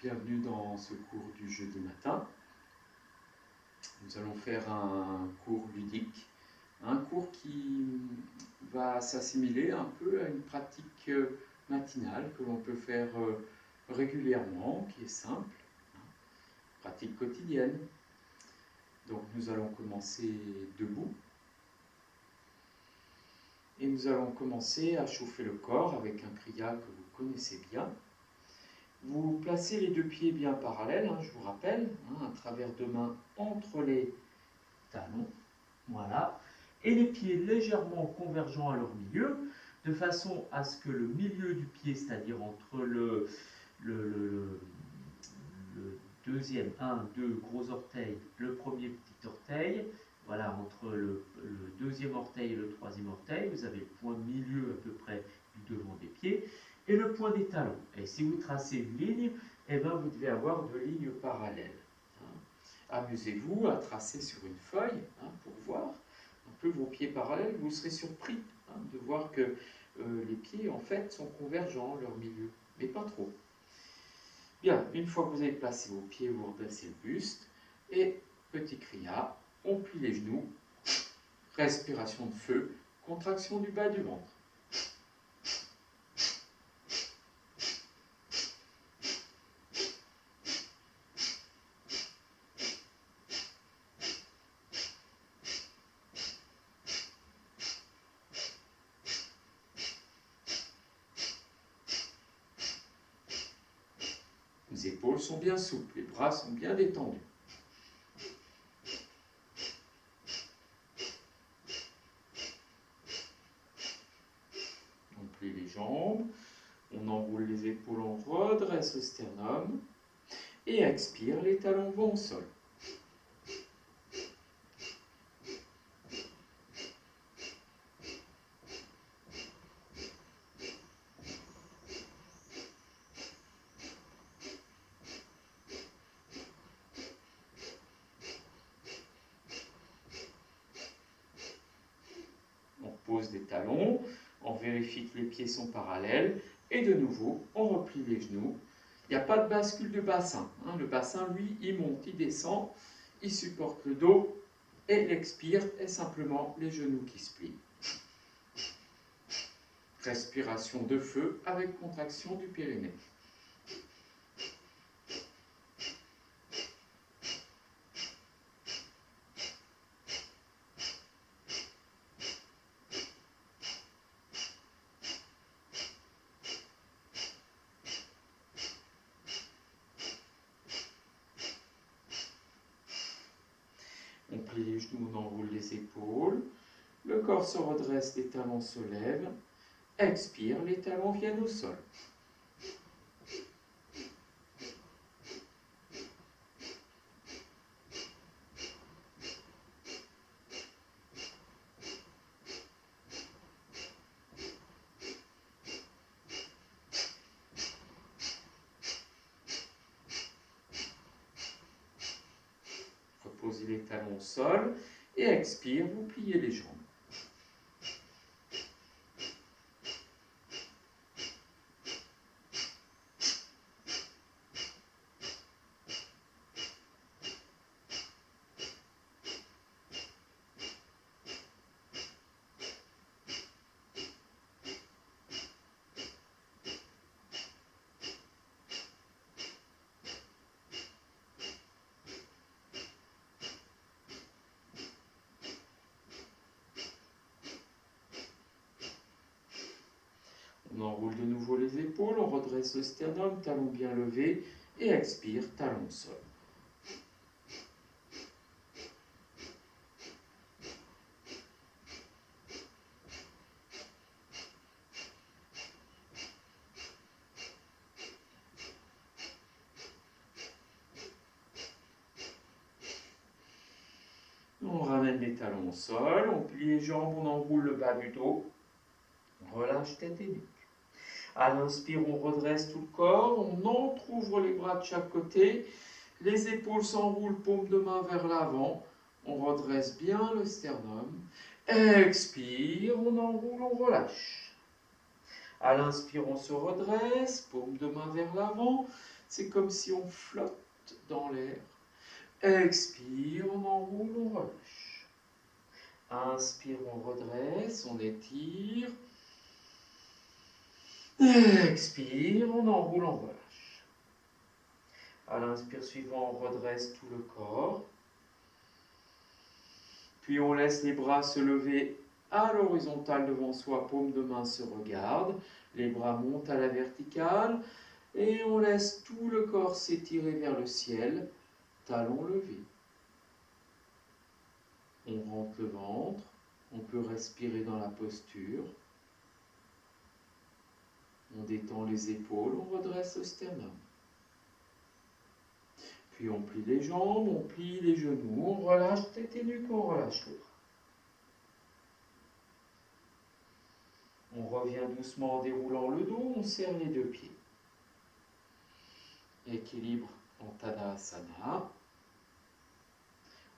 Bienvenue dans ce cours du jeudi matin. Nous allons faire un cours ludique, un cours qui va s'assimiler un peu à une pratique matinale que l'on peut faire régulièrement, qui est simple, pratique quotidienne. Donc nous allons commencer debout et nous allons commencer à chauffer le corps avec un kriya que vous connaissez bien. Vous placez les deux pieds bien parallèles, je vous rappelle, un travers de main entre les talons, voilà, et les pieds légèrement convergents à leur milieu, de façon à ce que le milieu du pied, c'est-à-dire entre le deuxième, deux gros orteils, le premier petit orteil, voilà, entre le deuxième orteil et le troisième orteil, vous avez le point milieu à peu près du devant des pieds, et le point des talons. Et si vous tracez une ligne, eh ben, vous devez avoir deux lignes parallèles. Amusez-vous à tracer sur une feuille pour voir un peu vos pieds parallèles. Vous serez surpris de voir que les pieds en fait sont convergents, leur milieu, mais pas trop. Bien, une fois que vous avez placé vos pieds, vous redressez le buste et petit kriya, on plie les genoux, respiration de feu, contraction du bas du ventre. Les épaules sont bien souples, les bras sont bien détendus. On plie les jambes, on enroule les épaules, on redresse le sternum et expire, les talons vont au sol. Pose des talons, on vérifie que les pieds sont parallèles et de nouveau on replie les genoux. Il n'y a pas de bascule de bassin, le bassin lui il monte, il descend, il supporte le dos et l'expire est simplement les genoux qui se plient. Respiration de feu avec contraction du périnée. On plie les genoux, on enroule les épaules. Le corps se redresse, les talons se lèvent. Expire, les talons viennent au sol. Reposez les talons au sol et expire, vous pliez les jambes. On enroule de nouveau les épaules, on redresse le sternum, talons bien levés, et expire, talons au sol. On ramène les talons au sol, on plie les jambes, on enroule le bas du dos, on relâche tête et nuque. À l'inspire, on redresse tout le corps, on entrouvre les bras de chaque côté, les épaules s'enroulent, paume de main vers l'avant, on redresse bien le sternum, expire, on enroule, on relâche. À l'inspire, on se redresse, paume de main vers l'avant. C'est comme si on flotte dans l'air. Expire, on enroule, on relâche. Inspire, on redresse, on étire. Expire, on enroule, on relâche. À l'inspire suivant, on redresse tout le corps. Puis on laisse les bras se lever à l'horizontale devant soi, paume de main se regarde. Les bras montent à la verticale et on laisse tout le corps s'étirer vers le ciel, talons levés. On rentre le ventre, on peut respirer dans la posture. On détend les épaules, on redresse le sternum. Puis on plie les jambes, on plie les genoux, on relâche tête et nuque, on relâche le bras. On revient doucement en déroulant le dos, on serre les deux pieds. Équilibre en Tadasana.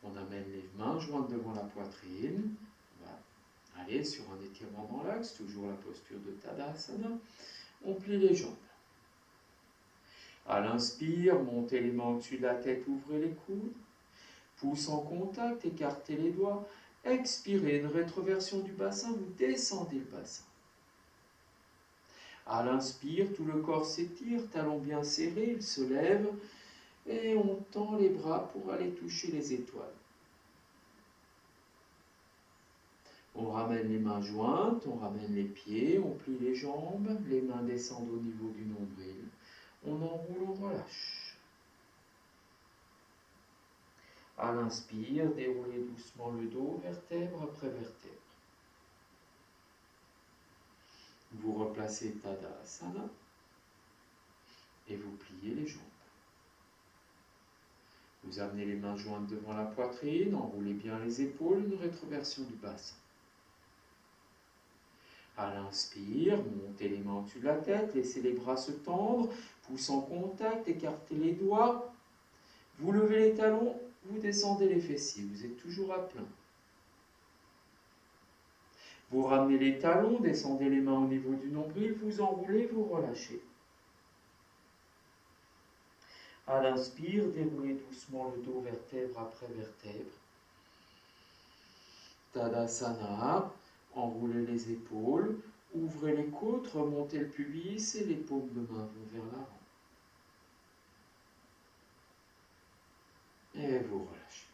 On amène les mains jointes devant la poitrine. On va aller sur un étirement dans l'axe, toujours la posture de Tadasana. On plie les jambes. À l'inspire, montez les mains au-dessus de la tête, ouvrez les coudes. Pouce en contact, écartez les doigts. Expirez, une rétroversion du bassin, vous descendez le bassin. À l'inspire, tout le corps s'étire, talons bien serrés, il se lève et on tend les bras pour aller toucher les étoiles. On ramène les mains jointes, on ramène les pieds, on plie les jambes, les mains descendent au niveau du nombril. On enroule, on relâche. À l'inspire, déroulez doucement le dos, vertèbre après vertèbre. Vous replacez Tadasana et vous pliez les jambes. Vous amenez les mains jointes devant la poitrine, enroulez bien les épaules, une rétroversion du bassin. À l'inspire, montez les mains au-dessus de la tête, laissez les bras se tendre, pouce en contact, écartez les doigts. Vous levez les talons, vous descendez les fessiers, vous êtes toujours à plein. Vous ramenez les talons, descendez les mains au niveau du nombril, vous enroulez, vous relâchez. À l'inspire, déroulez doucement le dos vertèbre après vertèbre. Tadasana, enroulez les épaules, ouvrez les côtes, remontez le pubis et les paumes de main vont vers l'avant. Et vous relâchez.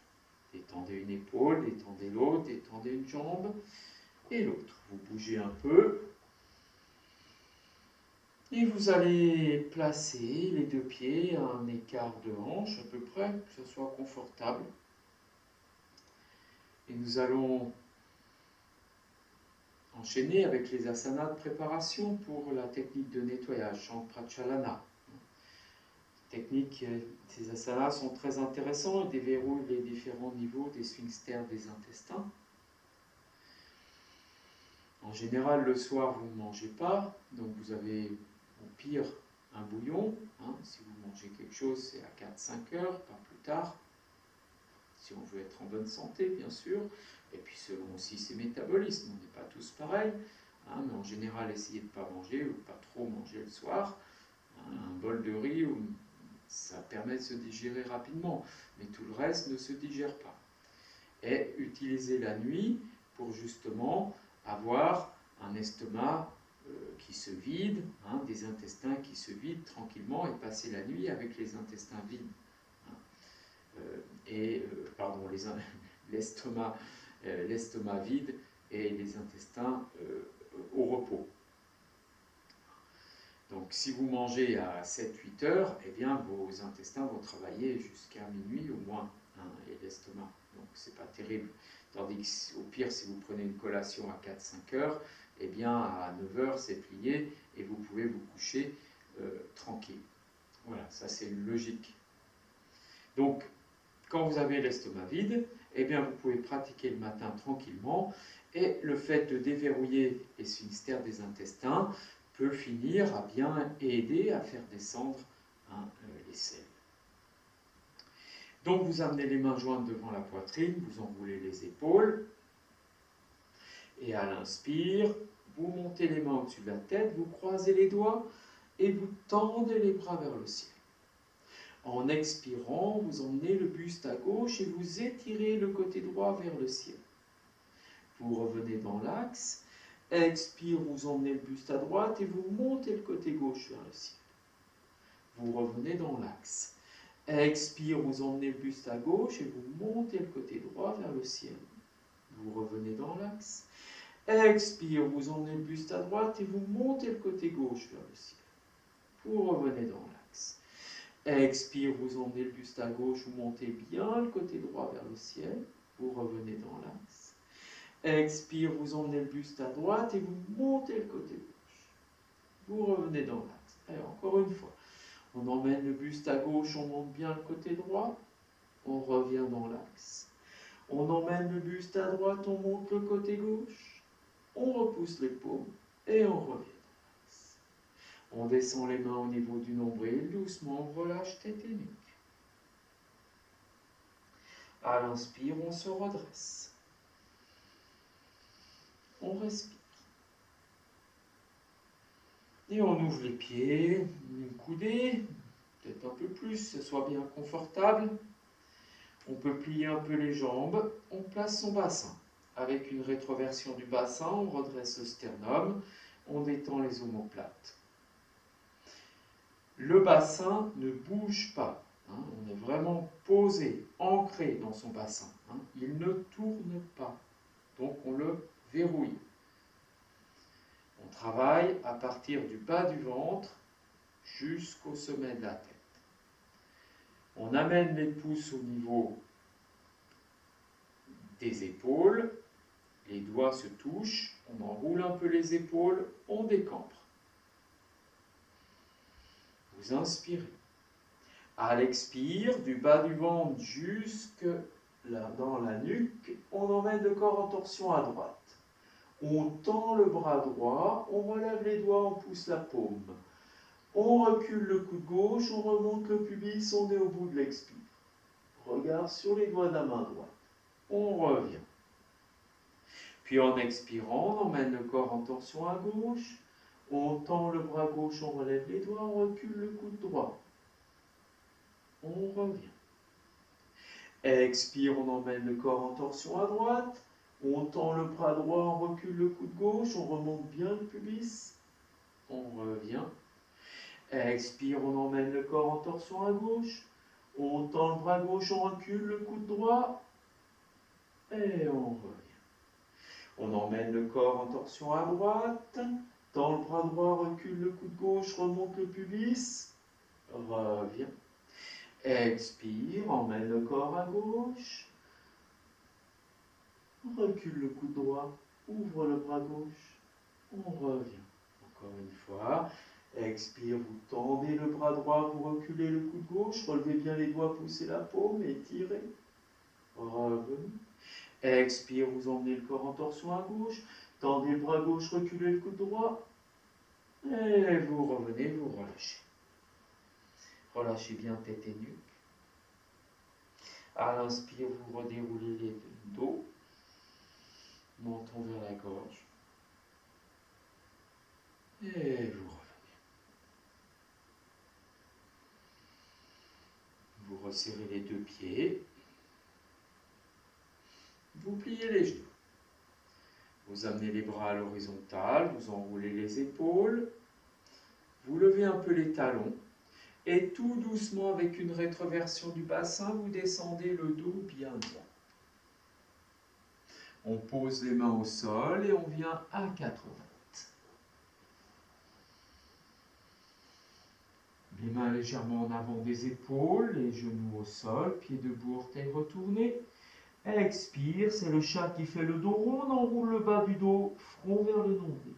Détendez une épaule, détendez l'autre, détendez une jambe et l'autre. Vous bougez un peu. Et vous allez placer les deux pieds à un écart de hanche à peu près, que ce soit confortable. Et nous allons enchaîner avec les asanas de préparation pour la technique de nettoyage, Chankrachalana. Ces asanas sont très intéressants et déverrouillent les différents niveaux des sphincters des intestins. En général, le soir, vous ne mangez pas, donc vous avez au pire un bouillon. Si vous mangez quelque chose, c'est à 4-5 heures, pas plus tard. Si on veut être en bonne santé, bien sûr. Et puis selon aussi ses métabolismes, on n'est pas tous pareils. Mais en général, essayez de ne pas manger ou pas trop manger le soir. Un bol de riz, ça permet de se digérer rapidement. Mais tout le reste ne se digère pas. Et utilisez la nuit pour justement avoir un estomac qui se vide, des intestins qui se vident tranquillement et passer la nuit avec les intestins vides. L'estomac vide et les intestins au repos. Donc si vous mangez à 7-8 heures, eh bien vos intestins vont travailler jusqu'à minuit au moins, et l'estomac. Donc c'est pas terrible. Tandis qu'au pire, si vous prenez une collation à 4-5 heures, eh bien à 9 heures c'est plié et vous pouvez vous coucher tranquille. Voilà, ça c'est une logique. Donc quand vous avez l'estomac vide, eh bien vous pouvez pratiquer le matin tranquillement et le fait de déverrouiller les sphincters des intestins peut finir à bien aider à faire descendre les selles. Donc vous amenez les mains jointes devant la poitrine, vous enroulez les épaules et à l'inspire, Vous montez les mains au-dessus de la tête, vous croisez les doigts et vous tendez les bras vers le ciel. En expirant, vous emmenez le buste à gauche et vous étirez le côté droit vers le ciel. Vous revenez dans l'axe. Expire, vous emmenez le buste à droite et vous montez le côté gauche vers le ciel. Vous revenez dans l'axe. Expire, vous emmenez le buste à gauche et vous montez le côté droit vers le ciel. Vous revenez dans l'axe. Expire, vous emmenez le buste à droite et vous montez le côté gauche vers le ciel. Vous revenez dans l'axe. Expire, vous emmenez le buste à gauche, vous montez bien le côté droit vers le ciel. Vous revenez dans l'axe. Expire, vous emmenez le buste à droite et vous montez le côté gauche. Vous revenez dans l'axe. Et encore une fois. On emmène le buste à gauche, on monte bien le côté droit. On revient dans l'axe. On emmène le buste à droite, on monte le côté gauche. On repousse les paumes et on revient dans l'axe. On descend les mains au niveau du nombril, doucement, on relâche tête et nuque. À l'inspire, on se redresse. On respire. Et on ouvre les pieds, une coudée, peut-être un peu plus, que ce soit bien confortable. On peut plier un peu les jambes, on place son bassin. Avec une rétroversion du bassin, on redresse le sternum, on détend les omoplates. Le bassin ne bouge pas, on est vraiment posé, ancré dans son bassin. Il ne tourne pas, donc on le verrouille. On travaille à partir du bas du ventre jusqu'au sommet de la tête. On amène les pouces au niveau des épaules, les doigts se touchent, on enroule un peu les épaules, on décambre. Vous inspirez. À l'expire, du bas du ventre jusque dans la nuque, on emmène le corps en torsion à droite. On tend le bras droit, on relève les doigts, on pousse la paume. On recule le coude gauche, on remonte le pubis, on est au bout de l'expire. Regard sur les doigts de la main droite. On revient. Puis en expirant, on emmène le corps en torsion à gauche. On tend le bras gauche, on relève les doigts, on recule le coude droit. On revient. Expire, on emmène le corps en torsion à droite. On tend le bras droit, on recule le coude gauche, on remonte bien le pubis. On revient. Expire, on emmène le corps en torsion à gauche. On tend le bras gauche, on recule le coude droit. Et on revient. On emmène le corps en torsion à droite. Tend le bras droit, recule le coude gauche, remonte le pubis. Revient. Expire, emmène le corps à gauche. Recule le coude droit, ouvre le bras gauche. On revient. Encore une fois. Expire, vous tendez le bras droit, vous reculez le coude gauche, relevez bien les doigts, poussez la paume, étirez. Revenez. Expire, vous emmenez le corps en torsion à gauche, tendez le bras gauche, reculez le coude droit, et vous revenez, vous relâchez. Relâchez bien tête et nuque. À l'inspire, vous redéroulez les dos, menton vers la gorge, et vous revenez. Vous resserrez les deux pieds. Vous pliez les genoux. Vous amenez les bras à l'horizontale, vous enroulez les épaules. Vous levez un peu les talons. Et tout doucement, avec une rétroversion du bassin, vous descendez le dos bien droit. On pose les mains au sol et on vient à 4 pattes. Les mains légèrement en avant des épaules, les genoux au sol, pieds debout, orteils retournés. Expire, c'est le chat qui fait le dos rond, on enroule le bas du dos, front vers le nombril.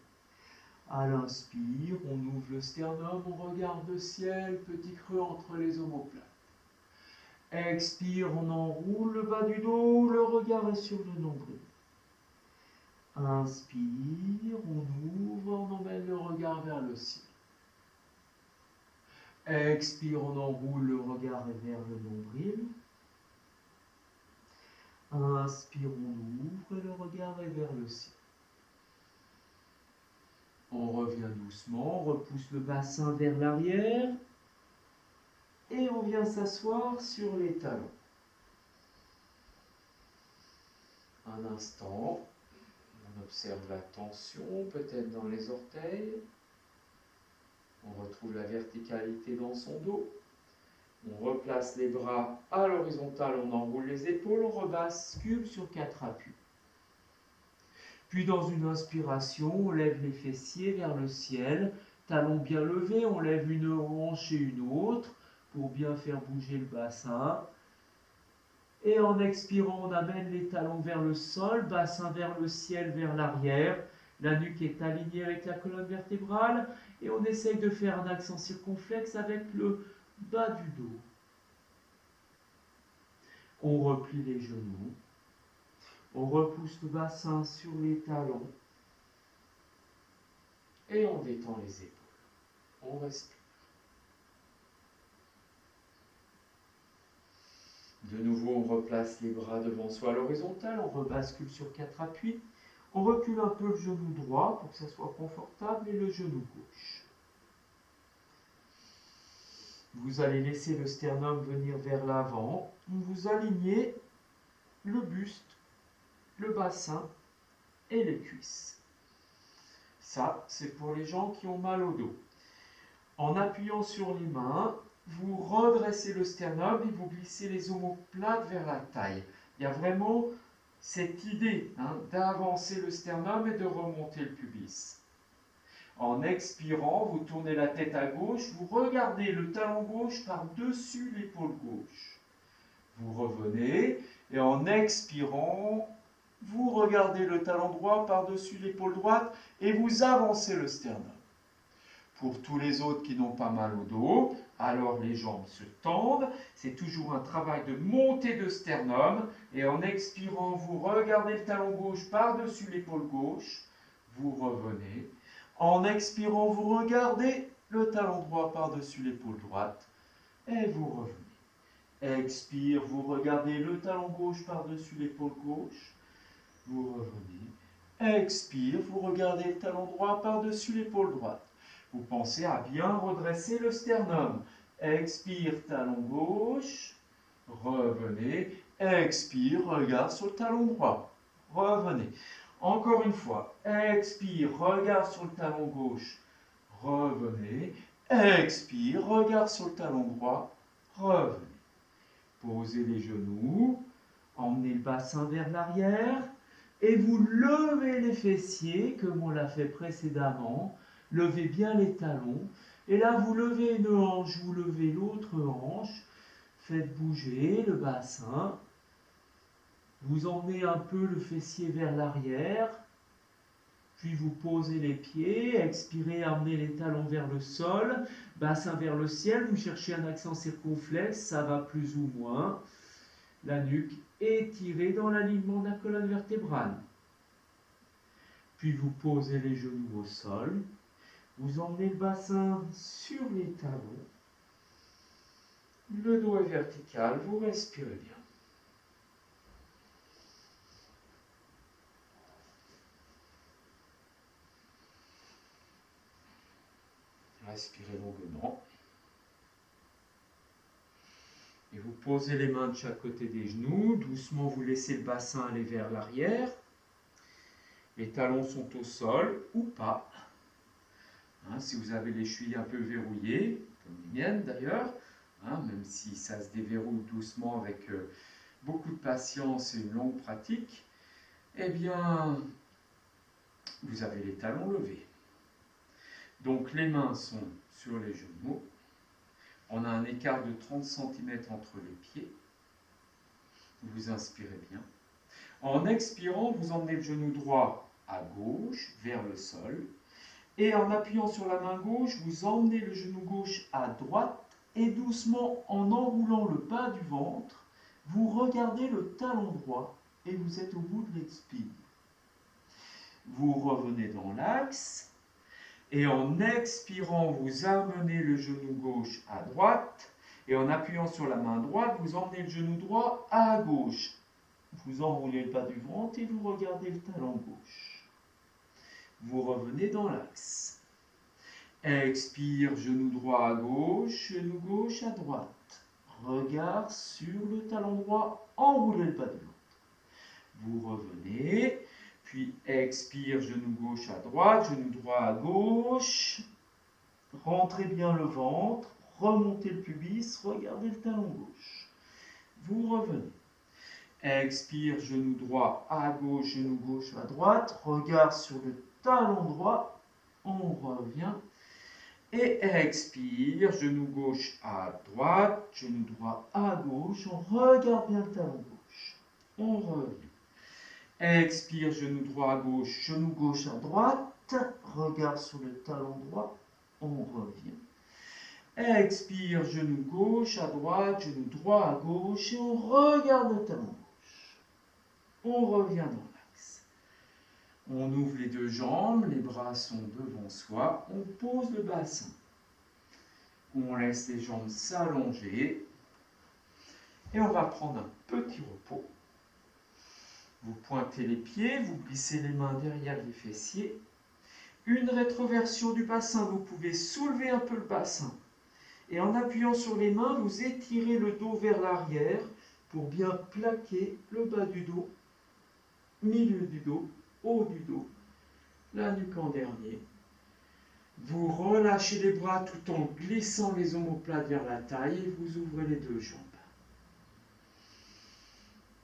À l'inspire, on ouvre le sternum, on regarde le ciel, petit creux entre les omoplates. Expire, on enroule le bas du dos, le regard est sur le nombril. Inspire, on ouvre, on emmène le regard vers le ciel. Expire, on enroule, le regard est vers le nombril. Inspire, on ouvre et le regard est vers le ciel. On revient doucement, on repousse le bassin vers l'arrière et on vient s'asseoir sur les talons. Un instant, on observe la tension peut-être dans les orteils. On retrouve la verticalité dans son dos. On replace les bras à l'horizontale, on enroule les épaules, on rebascule sur 4 appuis. Puis dans une inspiration, on lève les fessiers vers le ciel, talons bien levés, on lève une hanche et une autre pour bien faire bouger le bassin. Et en expirant, on amène les talons vers le sol, bassin vers le ciel, vers l'arrière. La nuque est alignée avec la colonne vertébrale et on essaye de faire un accent circonflexe avec le bas du dos. On replie les genoux. On repousse le bassin sur les talons et on détend les épaules. On respire. De nouveau, on replace les bras devant soi à l'horizontale, on rebascule sur 4 appuis. On recule un peu le genou droit pour que ça soit confortable et le genou gauche. Vous allez laisser le sternum venir vers l'avant. Vous alignez le buste, le bassin et les cuisses. Ça, c'est pour les gens qui ont mal au dos. En appuyant sur les mains, vous redressez le sternum et vous glissez les omoplates vers la taille. Il y a vraiment cette idée d'avancer le sternum et de remonter le pubis. En expirant, vous tournez la tête à gauche, vous regardez le talon gauche par-dessus l'épaule gauche. Vous revenez et en expirant, vous regardez le talon droit par-dessus l'épaule droite et vous avancez le sternum. Pour tous les autres qui n'ont pas mal au dos, alors les jambes se tendent. C'est toujours un travail de montée de sternum. Et en expirant, vous regardez le talon gauche par-dessus l'épaule gauche. Vous revenez. En expirant, vous regardez le talon droit par-dessus l'épaule droite. Et vous revenez. Expire, vous regardez le talon gauche par-dessus l'épaule gauche. Vous revenez. Expire, vous regardez le talon droit par-dessus l'épaule droite. Vous pensez à bien redresser le sternum. Expire, talon gauche. Revenez. Expire, regard sur le talon droit. Revenez. Encore une fois. Expire, regard sur le talon gauche. Revenez. Expire, regard sur le talon droit. Revenez. Posez les genoux. Emmenez le bassin vers l'arrière. Et vous levez les fessiers, comme on l'a fait précédemment. Levez bien les talons. Et là, vous levez une hanche, vous levez l'autre hanche. Faites bouger le bassin. Vous emmenez un peu le fessier vers l'arrière. Puis vous posez les pieds. Expirez, amenez les talons vers le sol. Bassin vers le ciel. Vous cherchez un accent circonflexe. Ça va plus ou moins. La nuque étirée dans l'alignement de la colonne vertébrale. Puis vous posez les genoux au sol. Vous emmenez le bassin sur les talons. Le dos est vertical, vous respirez bien. Respirez longuement. Et vous posez les mains de chaque côté des genoux. Doucement, vous laissez le bassin aller vers l'arrière. Les talons sont au sol ou pas. Si vous avez les chevilles un peu verrouillées, comme les miennes d'ailleurs, même si ça se déverrouille doucement avec beaucoup de patience et une longue pratique, eh bien, vous avez les talons levés. Donc les mains sont sur les genoux. On a un écart de 30 cm entre les pieds. Vous inspirez bien. En expirant, vous emmenez le genou droit à gauche, vers le sol. Et en appuyant sur la main gauche, vous emmenez le genou gauche à droite et doucement, en enroulant le bas du ventre, vous regardez le talon droit et vous êtes au bout de l'expire. Vous revenez dans l'axe et en expirant, vous amenez le genou gauche à droite et en appuyant sur la main droite, vous emmenez le genou droit à gauche. Vous enroulez le bas du ventre et vous regardez le talon gauche. Vous revenez dans l'axe. Expire, genou droit à gauche, genou gauche à droite. Regard sur le talon droit, enroulez le bas du ventre. Vous revenez, puis expire, genou gauche à droite, genou droit à gauche. Rentrez bien le ventre, remontez le pubis, regardez le talon gauche. Vous revenez. Expire, genou droit à gauche, genou gauche à droite. Regard sur le talon droit. On revient. Et expire, genou gauche à droite, genou droit à gauche. On regarde bien le talon gauche. On revient. Expire, genou droit à gauche, genou gauche à droite. Regard sur le talon droit. On revient. Expire, genou gauche à droite, genou droit à gauche. Et on regarde le talon gauche. On revient dans l'axe. On ouvre les deux jambes, les bras sont devant soi. On pose le bassin. On laisse les jambes s'allonger. Et on va prendre un petit repos. Vous pointez les pieds, vous glissez les mains derrière les fessiers. Une rétroversion du bassin, vous pouvez soulever un peu le bassin. Et en appuyant sur les mains, vous étirez le dos vers l'arrière pour bien plaquer le bas du dos, milieu du dos, haut du dos, la nuque en dernier. Vous relâchez les bras tout en glissant les omoplates vers la taille et vous ouvrez les deux jambes.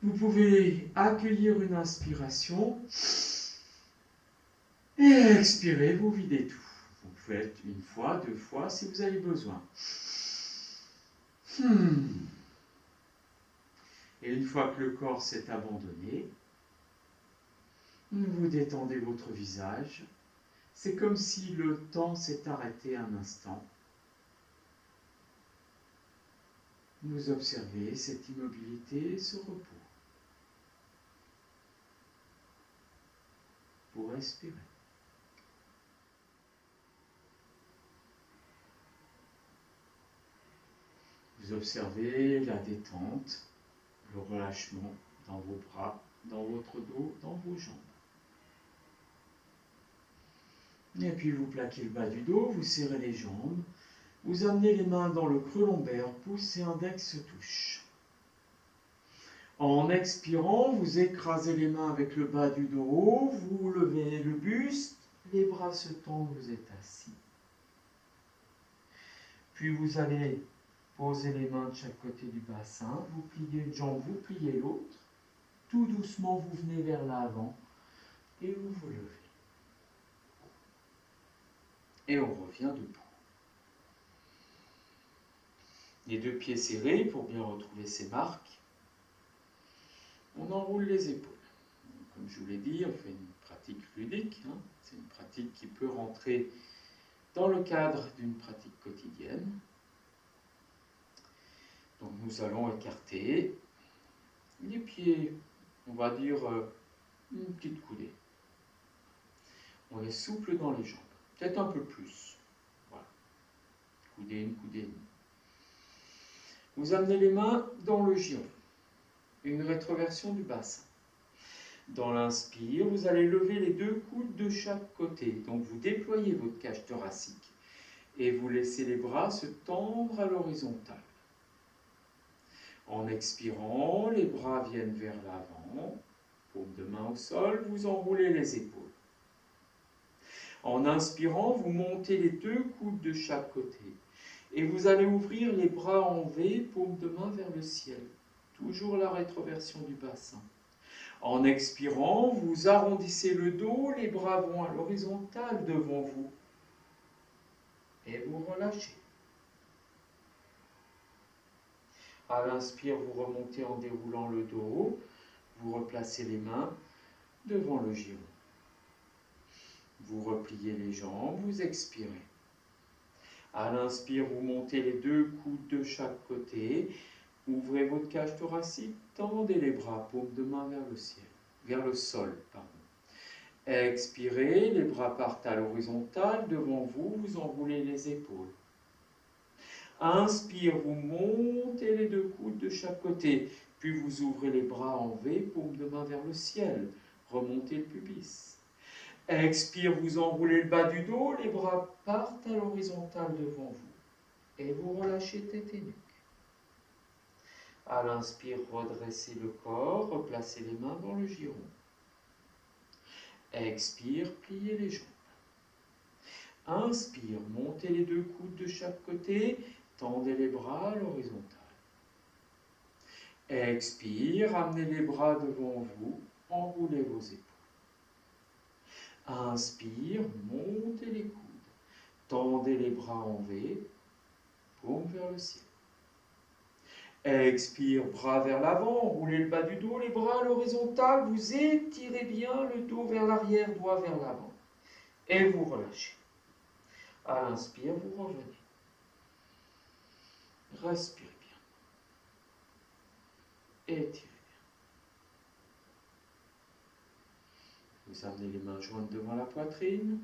Vous pouvez accueillir une inspiration et expirer, vous videz tout. Vous faites une fois, deux fois si vous avez besoin. Et une fois que le corps s'est abandonné, vous détendez votre visage. C'est comme si le temps s'est arrêté un instant. Vous observez cette immobilité, ce repos. Vous respirez. Vous observez la détente, le relâchement dans vos bras, dans votre dos, dans vos jambes. Et puis vous plaquez le bas du dos, vous serrez les jambes, vous amenez les mains dans le creux lombaire, pouce et index se touchent. En expirant, vous écrasez les mains avec le bas du dos, vous levez le buste, les bras se tendent, vous êtes assis. Puis vous allez poser les mains de chaque côté du bassin, vous pliez une jambe, vous pliez l'autre. Tout doucement, vous venez vers l'avant et vous vous levez. Et on revient debout. Les deux pieds serrés pour bien retrouver ses marques. On enroule les épaules. Comme je vous l'ai dit, on fait une pratique ludique. C'est une pratique qui peut rentrer dans le cadre d'une pratique quotidienne. Donc nous allons écarter les pieds, on va dire une petite coudée. On est souple dans les jambes, peut-être un peu plus. Voilà. Une coudée et demie. Vous amenez les mains dans le giron, une rétroversion du bassin. Dans l'inspire, vous allez lever les deux coudes de chaque côté. Donc vous déployez votre cage thoracique et vous laissez les bras se tendre à l'horizontale. En expirant, les bras viennent vers l'avant, paume de main au sol, vous enroulez les épaules. En inspirant, vous montez les deux coudes de chaque côté et vous allez ouvrir les bras en V, paume de main vers le ciel. Toujours la rétroversion du bassin. En expirant, vous arrondissez le dos, les bras vont à l'horizontale devant vous et vous relâchez. À l'inspire, vous remontez en déroulant le dos, vous replacez les mains devant le giron. Vous repliez les jambes, vous expirez. À l'inspire, vous montez les deux coudes de chaque côté, ouvrez votre cage thoracique, tendez les bras, paume de main vers le ciel, vers le sol, pardon. Expirez, les bras partent à l'horizontale, devant vous, vous enroulez les épaules. Inspire, vous montez les deux coudes de chaque côté, puis vous ouvrez les bras en V, paume de main vers le ciel, remontez le pubis. Expire, vous enroulez le bas du dos, les bras partent à l'horizontale devant vous. Et vous relâchez tête et nuque. À l'inspire, redressez le corps, replacez les mains dans le giron. Expire, pliez les jambes. Inspire, montez les deux coudes de chaque côté, tendez les bras à l'horizontale. Expire, amenez les bras devant vous, enroulez vos épaules. Inspire, montez les coudes, tendez les bras en V, paume vers le ciel. Expire, bras vers l'avant, roulez le bas du dos, les bras à l'horizontale, vous étirez bien le dos vers l'arrière, doigt vers l'avant. Et vous relâchez. À l'inspire, vous revenez. Respirez bien. Étirez bien. Vous amenez les mains jointes devant la poitrine.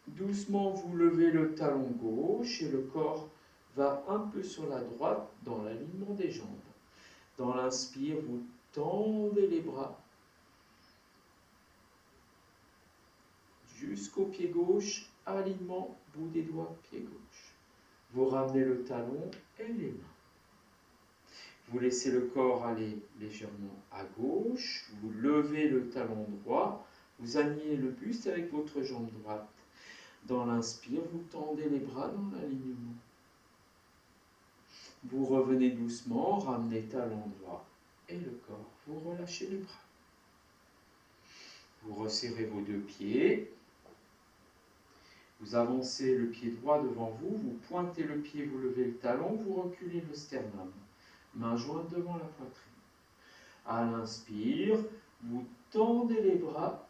Doucement, vous levez le talon gauche et le corps va un peu sur la droite dans l'alignement des jambes. Dans l'inspire, vous tendez les bras jusqu'au pied gauche, alignement, bout des doigts, pied gauche. Vous ramenez le talon et les mains. Vous laissez le corps aller légèrement à gauche, vous levez le talon droit, vous alignez le buste avec votre jambe droite. Dans l'inspire, vous tendez les bras dans l'alignement. Vous revenez doucement, ramenez talon droit et le corps. Vous relâchez les bras. Vous resserrez vos deux pieds. Vous avancez le pied droit devant vous, vous pointez le pied, vous levez le talon, vous reculez le sternum. Main jointe devant la poitrine. À l'inspire, vous tendez les bras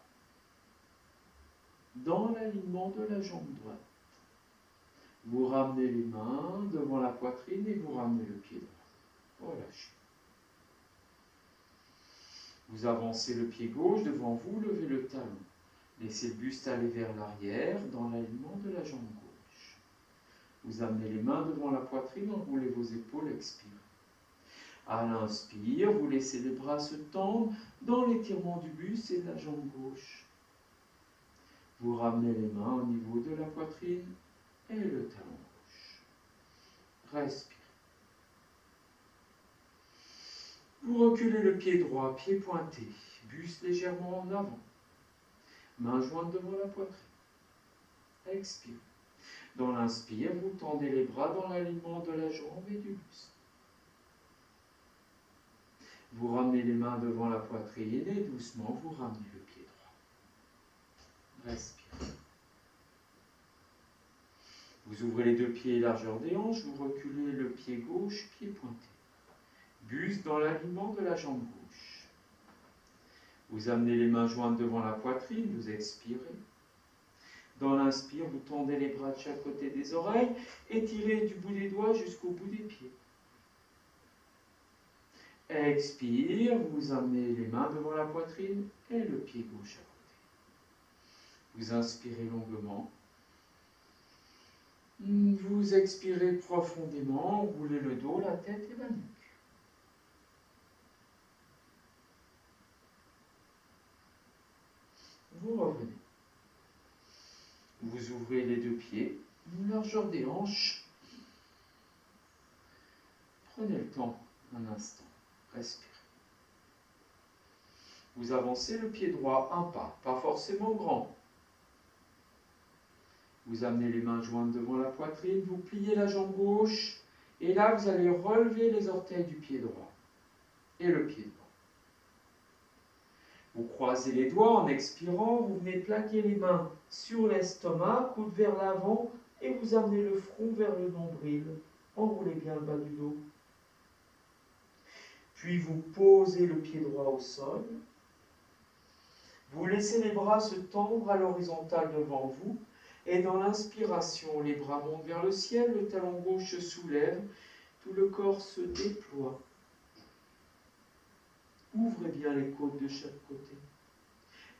dans l'alignement de la jambe droite. Vous ramenez les mains devant la poitrine et vous ramenez le pied droit. Relâchez. Vous avancez le pied gauche devant vous, levez le talon. Laissez le buste aller vers l'arrière dans l'alignement de la jambe gauche. Vous amenez les mains devant la poitrine, enroulez vos épaules, expirez. À l'inspire, vous laissez les bras se tendre dans l'étirement du buste et de la jambe gauche. Vous ramenez les mains au niveau de la poitrine et le talon gauche. Respirez. Vous reculez le pied droit, pied pointé, buste légèrement en avant. Main jointe devant la poitrine. Expirez. Dans l'inspire, vous tendez les bras dans l'alignement de la jambe et du buste. Vous ramenez les mains devant la poitrine et doucement vous ramenez le pied droit. Respirez. Vous ouvrez les deux pieds largeur des hanches, vous reculez le pied gauche, pied pointé. Buste dans l'alignement de la jambe gauche. Vous amenez les mains jointes devant la poitrine, vous expirez. Dans l'inspire, vous tendez les bras de chaque côté des oreilles, étirez du bout des doigts jusqu'au bout des pieds. Expire, vous amenez les mains devant la poitrine et le pied gauche à côté. Vous inspirez longuement. Vous expirez profondément, roulez le dos, la tête et la nuque. Vous revenez. Vous ouvrez les deux pieds, largeur des hanches. Prenez le temps, un instant. Respirez. Vous avancez le pied droit un pas forcément grand. Vous amenez les mains jointes devant la poitrine, vous pliez la jambe gauche, et là vous allez relever les orteils du pied droit et le pied droit. Vous croisez les doigts en expirant, vous venez plaquer les mains sur l'estomac, coude vers l'avant, et vous amenez le front vers le nombril. Enroulez bien le bas du dos. Puis vous posez le pied droit au sol. Vous laissez les bras se tendre à l'horizontale devant vous. Et dans l'inspiration, les bras montent vers le ciel, le talon gauche se soulève, tout le corps se déploie. Ouvrez bien les côtes de chaque côté.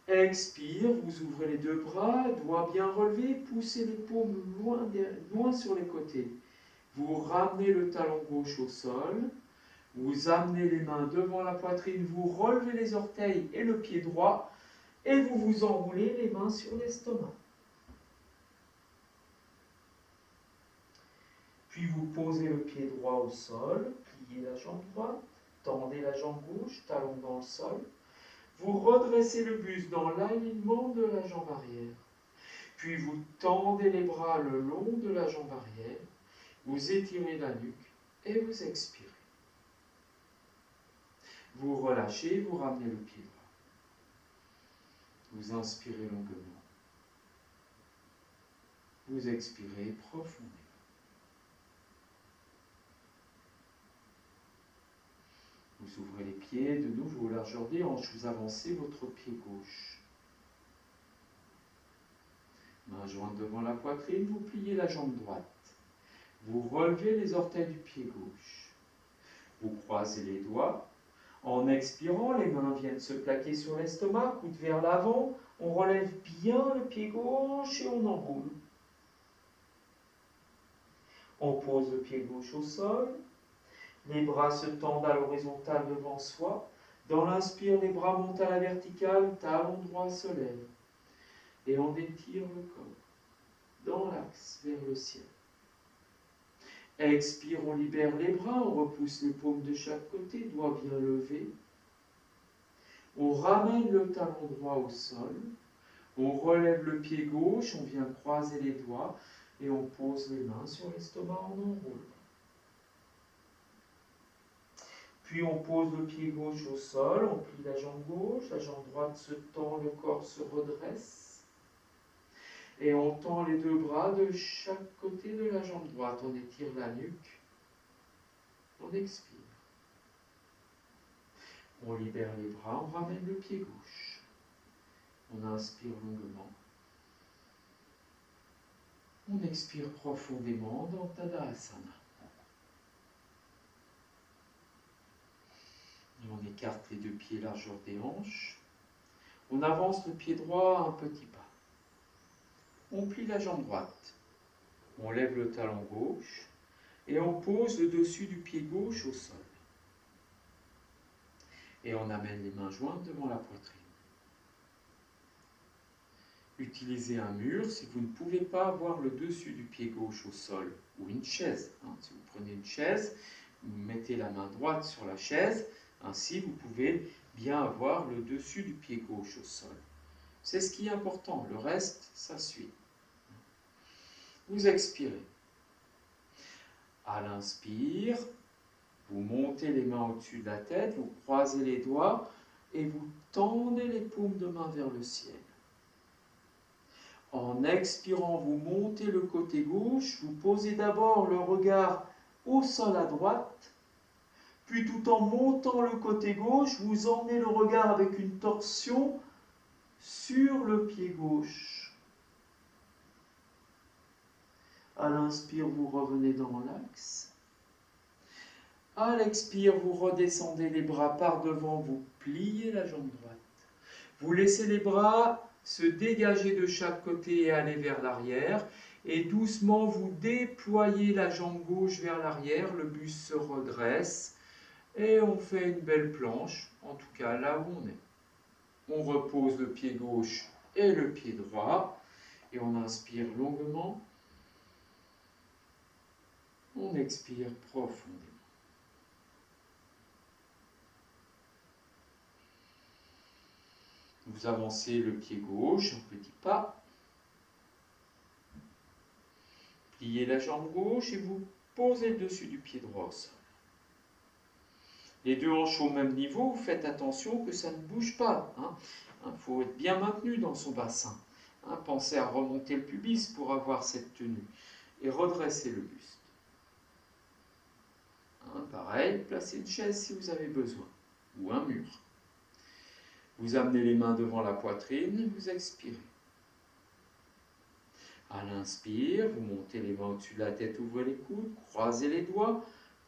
Expire, vous ouvrez les deux bras, doigts bien relevés, poussez les paumes loin sur les côtés. Vous ramenez le talon gauche au sol. Vous amenez les mains devant la poitrine, vous relevez les orteils et le pied droit, Et vous vous enroulez les mains sur l'estomac. Puis vous posez le pied droit au sol, pliez la jambe droite, tendez la jambe gauche, talon dans le sol. Vous redressez le buste dans l'alignement de la jambe arrière. Puis vous tendez les bras le long de la jambe arrière. Vous étirez la nuque et vous expirez. Vous relâchez, vous ramenez le pied droit. Vous inspirez longuement. Vous expirez profondément. Vous ouvrez les pieds de nouveau, largeur des hanches. Vous avancez votre pied gauche. Main jointe devant la poitrine, vous pliez la jambe droite. Vous relevez les orteils du pied gauche. Vous croisez les doigts. En expirant, les mains viennent se plaquer sur l'estomac, coude vers l'avant. On relève bien le pied gauche et on enroule. On pose le pied gauche au sol. Les bras se tendent à l'horizontale devant soi. Dans l'inspire, les bras montent à la verticale, talon droit se lève. Et on étire le corps dans l'axe vers le ciel. Expire, on libère les bras, on repousse les paumes de chaque côté, doigts bien levés. On ramène le talon droit au sol. On relève le pied gauche, on vient croiser les doigts et on pose les mains sur l'estomac, on enroule. Puis on pose le pied gauche au sol, on plie la jambe gauche, la jambe droite se tend, le corps se redresse. Et on tend les deux bras de chaque côté de la jambe droite. On étire la nuque. On expire. On libère les bras, on ramène le pied gauche. On inspire longuement. On expire profondément dans Tadasana. Et on écarte les deux pieds largeur des hanches. On avance le pied droit un petit pas. On plie la jambe droite. On lève le talon gauche et on pose le dessus du pied gauche au sol. Et on amène les mains jointes devant la poitrine. Utilisez un mur si vous ne pouvez pas avoir le dessus du pied gauche au sol ou une chaise. Si vous prenez une chaise, vous mettez la main droite sur la chaise, ainsi vous pouvez bien avoir le dessus du pied gauche au sol. C'est ce qui est important, le reste, ça suit. Vous expirez. À l'inspire, vous montez les mains au-dessus de la tête, vous croisez les doigts et vous tendez les paumes de main vers le ciel. En expirant, vous montez le côté gauche, vous posez d'abord le regard au sol à droite, puis tout en montant le côté gauche, vous emmenez le regard avec une torsion sur le pied gauche. À l'inspire, vous revenez dans l'axe. À l'expire, vous redescendez les bras par devant, vous pliez la jambe droite. Vous laissez les bras se dégager de chaque côté et aller vers l'arrière. Et doucement, vous déployez la jambe gauche vers l'arrière, le buste se redresse. Et on fait une belle planche, en tout cas là où on est. On repose le pied gauche et le pied droit. Et on inspire longuement. On expire profondément. Vous avancez le pied gauche, un petit pas. Pliez la jambe gauche et vous posez le dessus du pied droit au sol. Les deux hanches au même niveau, vous faites attention que ça ne bouge pas. Il faut être bien maintenu dans son bassin. Pensez à remonter le pubis pour avoir cette tenue. Et redressez le buste. Pareil, placez une chaise si vous avez besoin, ou un mur. Vous amenez les mains devant la poitrine, vous expirez. À l'inspire, vous montez les mains au-dessus de la tête, ouvrez les coudes, croisez les doigts,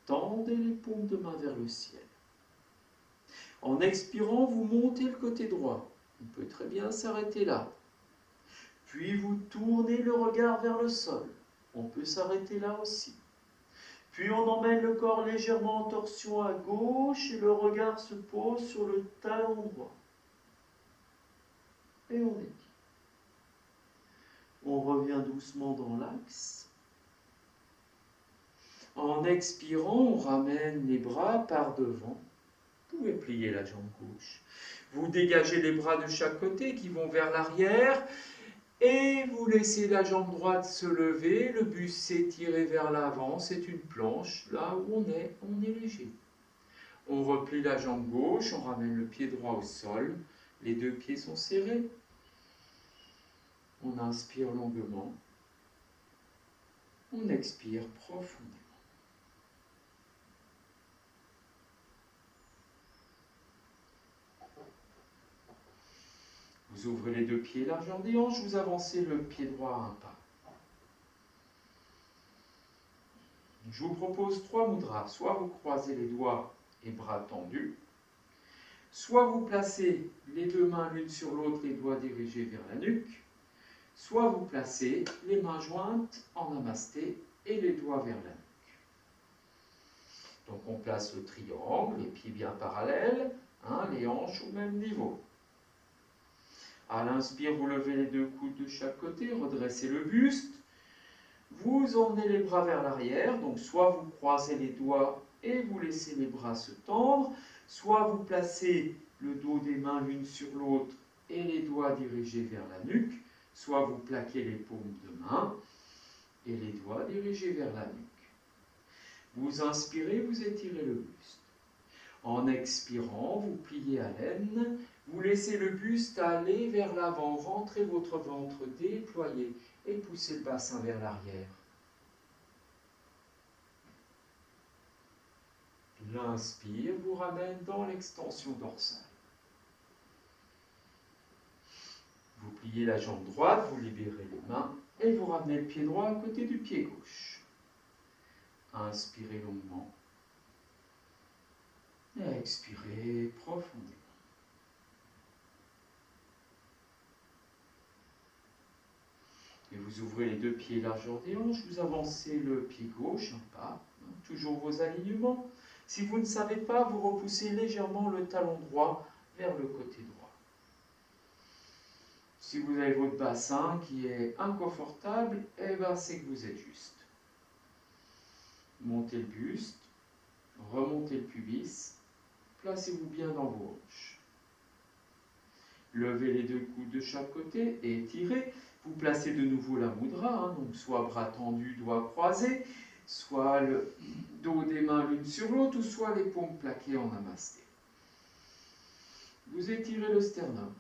tendez les paumes de main vers le ciel. En expirant, vous montez le côté droit. On peut très bien s'arrêter là. Puis vous tournez le regard vers le sol. On peut s'arrêter là aussi. Puis on emmène le corps légèrement en torsion à gauche et le regard se pose sur le talon droit. et on étire. On revient doucement dans l'axe. En expirant, on ramène les bras par devant. Vous pouvez plier la jambe gauche. Vous dégagez les bras de chaque côté qui vont vers l'arrière et vous laissez la jambe droite se lever, le buste s'étirer vers l'avant, c'est une planche, là où on est léger. On replie la jambe gauche, on ramène le pied droit au sol, les deux pieds sont serrés. On inspire longuement, on expire profondément. Vous ouvrez les deux pieds largeur des hanches, vous avancez le pied droit à un pas. Je vous propose 3 mudras. Soit vous croisez les doigts et bras tendus, soit vous placez les deux mains l'une sur l'autre, les doigts dirigés vers la nuque, soit vous placez les mains jointes en namasté et les doigts vers la nuque. Donc on place le triangle, les pieds bien parallèles, les hanches au même niveau. À l'inspire, vous levez les deux coudes de chaque côté, redressez le buste. Vous emmenez les bras vers l'arrière, donc soit vous croisez les doigts et vous laissez les bras se tendre, soit vous placez le dos des mains l'une sur l'autre et les doigts dirigés vers la nuque, soit vous plaquez les paumes de main et les doigts dirigés vers la nuque. Vous inspirez, vous étirez le buste. En expirant, vous pliez à l'aine, vous laissez le buste aller vers l'avant, rentrez votre ventre déployé et poussez le bassin vers l'arrière. L'inspire vous ramène dans l'extension dorsale. Vous pliez la jambe droite, vous libérez les mains et vous ramenez le pied droit à côté du pied gauche. Inspirez longuement et expirez profondément. Et vous ouvrez les deux pieds largeur des hanches, vous avancez le pied gauche un pas, toujours vos alignements. Si vous ne savez pas, vous repoussez légèrement le talon droit vers le côté droit. Si vous avez votre bassin qui est inconfortable, c'est que vous êtes juste. Montez le buste, remontez le pubis, placez-vous bien dans vos hanches. Levez les deux coudes de chaque côté et étirez. Vous placez de nouveau la mudra, donc soit bras tendus, doigts croisés, soit le dos des mains l'une sur l'autre, ou soit les paumes plaquées en namasté. Vous étirez le sternum,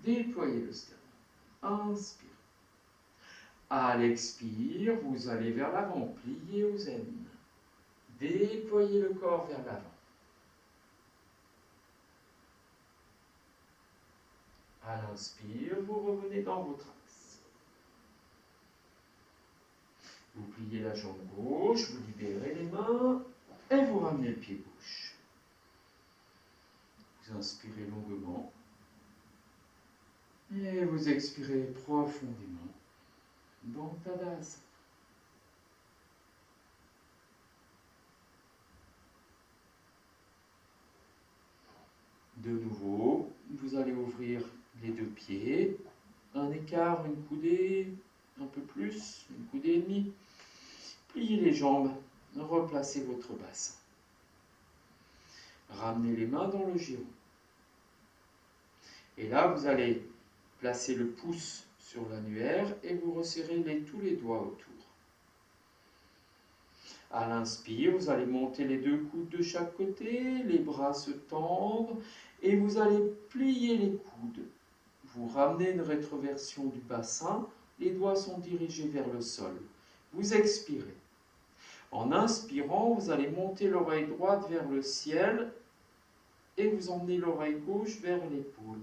déployez le sternum, inspire. À l'expire, vous allez vers l'avant, pliez au zen. Déployez le corps vers l'avant. À l'inspire, vous revenez dans votre axe. Vous pliez la jambe gauche, vous libérez les mains et vous ramenez le pied gauche. Vous inspirez longuement et vous expirez profondément dans Tadasana. De nouveau, vous allez ouvrir les deux pieds, un écart, une coudée, un peu plus, une coudée et demie. Pliez les jambes, replacez votre bassin. Ramenez les mains dans le giron. Et là, vous allez placer le pouce sur l'annulaire et vous resserrez tous les doigts autour. À l'inspire, vous allez monter les deux coudes de chaque côté, les bras se tendent et vous allez plier les coudes. Vous ramenez une rétroversion du bassin, les doigts sont dirigés vers le sol. Vous expirez. En inspirant, vous allez monter l'oreille droite vers le ciel et vous emmenez l'oreille gauche vers l'épaule.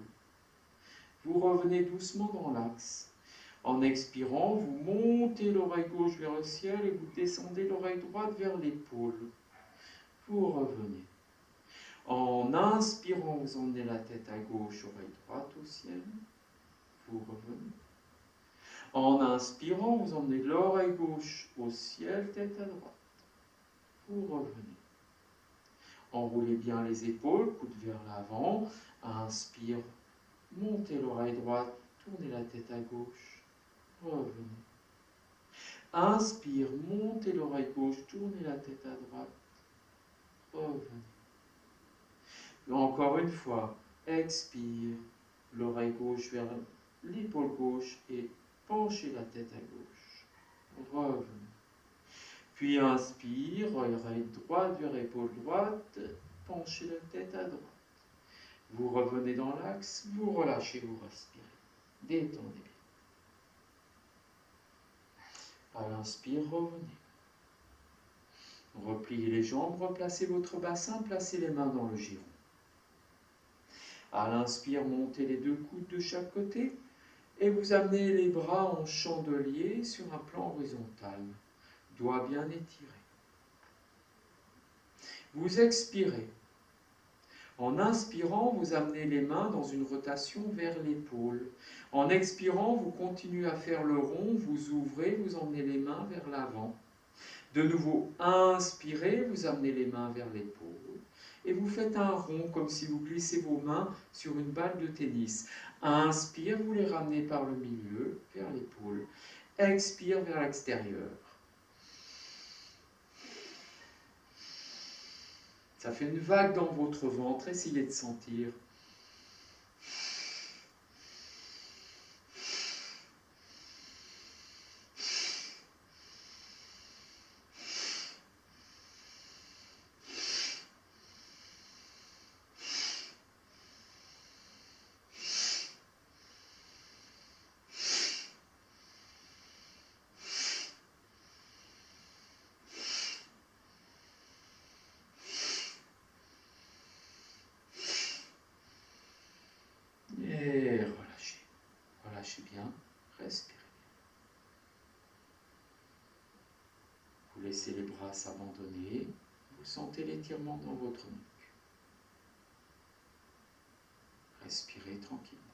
Vous revenez doucement dans l'axe. En expirant, vous montez l'oreille gauche vers le ciel et vous descendez l'oreille droite vers l'épaule. Vous revenez. En inspirant, vous emmenez la tête à gauche, oreille droite au ciel. Vous revenez. En inspirant, vous emmenez l'oreille gauche au ciel, tête à droite. Vous revenez. Enroulez bien les épaules, coude vers l'avant. Inspire, Montez l'oreille droite, tournez la tête à gauche, revenez. Inspire, montez l'oreille gauche, tournez la tête à droite, revenez. Et encore une fois, expire, l'oreille gauche vers l'épaule gauche et penchez la tête à gauche. Revenez. Puis inspire, oreille droite vers épaule droite, penchez la tête à droite. Vous revenez dans l'axe, vous relâchez, vous respirez. Détendez bien. À l'inspire, revenez. Repliez les jambes, replacez votre bassin, placez les mains dans le giron. À l'inspire, montez les deux coudes de chaque côté et vous amenez les bras en chandelier sur un plan horizontal. Doigts bien étirés. Vous expirez. En inspirant, vous amenez les mains dans une rotation vers l'épaule. En expirant, vous continuez à faire le rond, vous ouvrez, vous emmenez les mains vers l'avant. De nouveau, inspirez, vous amenez les mains vers l'épaule. Et vous faites un rond comme si vous glissez vos mains sur une balle de tennis. Inspire, vous les ramenez par le milieu, vers l'épaule. Expire vers l'extérieur. Ça fait une vague dans votre ventre, essayez de sentir. Et relâchez. Relâchez bien. Respirez. Vous laissez les bras s'abandonner. Vous sentez l'étirement dans votre nuque. Respirez tranquillement.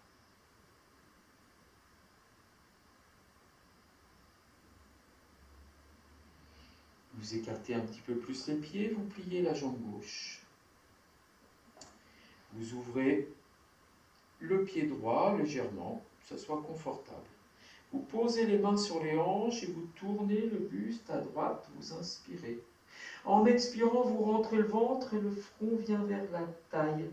Vous écartez un petit peu plus les pieds, vous pliez la jambe gauche. Vous ouvrez le pied droit légèrement, que ce soit confortable. Vous posez les mains sur les hanches et vous tournez le buste à droite, vous inspirez. En expirant, vous rentrez le ventre et le front vient vers la taille.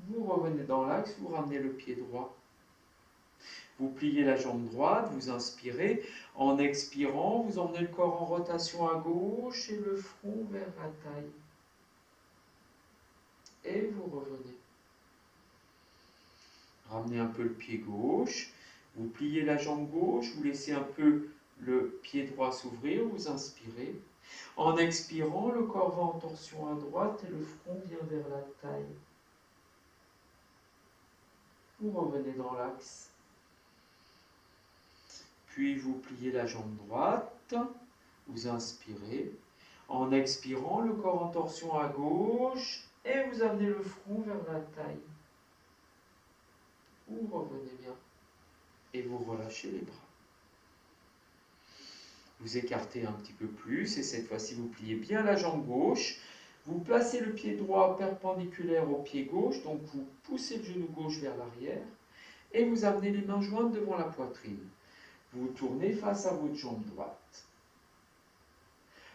Vous revenez dans l'axe, vous ramenez le pied droit. Vous pliez la jambe droite, vous inspirez. En expirant, vous emmenez le corps en rotation à gauche et le front vers la taille. Et vous revenez. Ramenez un peu le pied gauche. Vous pliez la jambe gauche, vous laissez un peu le pied droit s'ouvrir, vous inspirez. En expirant, le corps va en torsion à droite et le front vient vers la taille. Vous revenez dans l'axe. Puis vous pliez la jambe droite, vous inspirez. En expirant, le corps en torsion à gauche et vous amenez le front vers la taille. Vous revenez bien et vous relâchez les bras. Vous écartez un petit peu plus et cette fois-ci vous pliez bien la jambe gauche. Vous placez le pied droit perpendiculaire au pied gauche, donc vous poussez le genou gauche vers l'arrière et vous amenez les mains jointes devant la poitrine. Vous tournez face à votre jambe droite.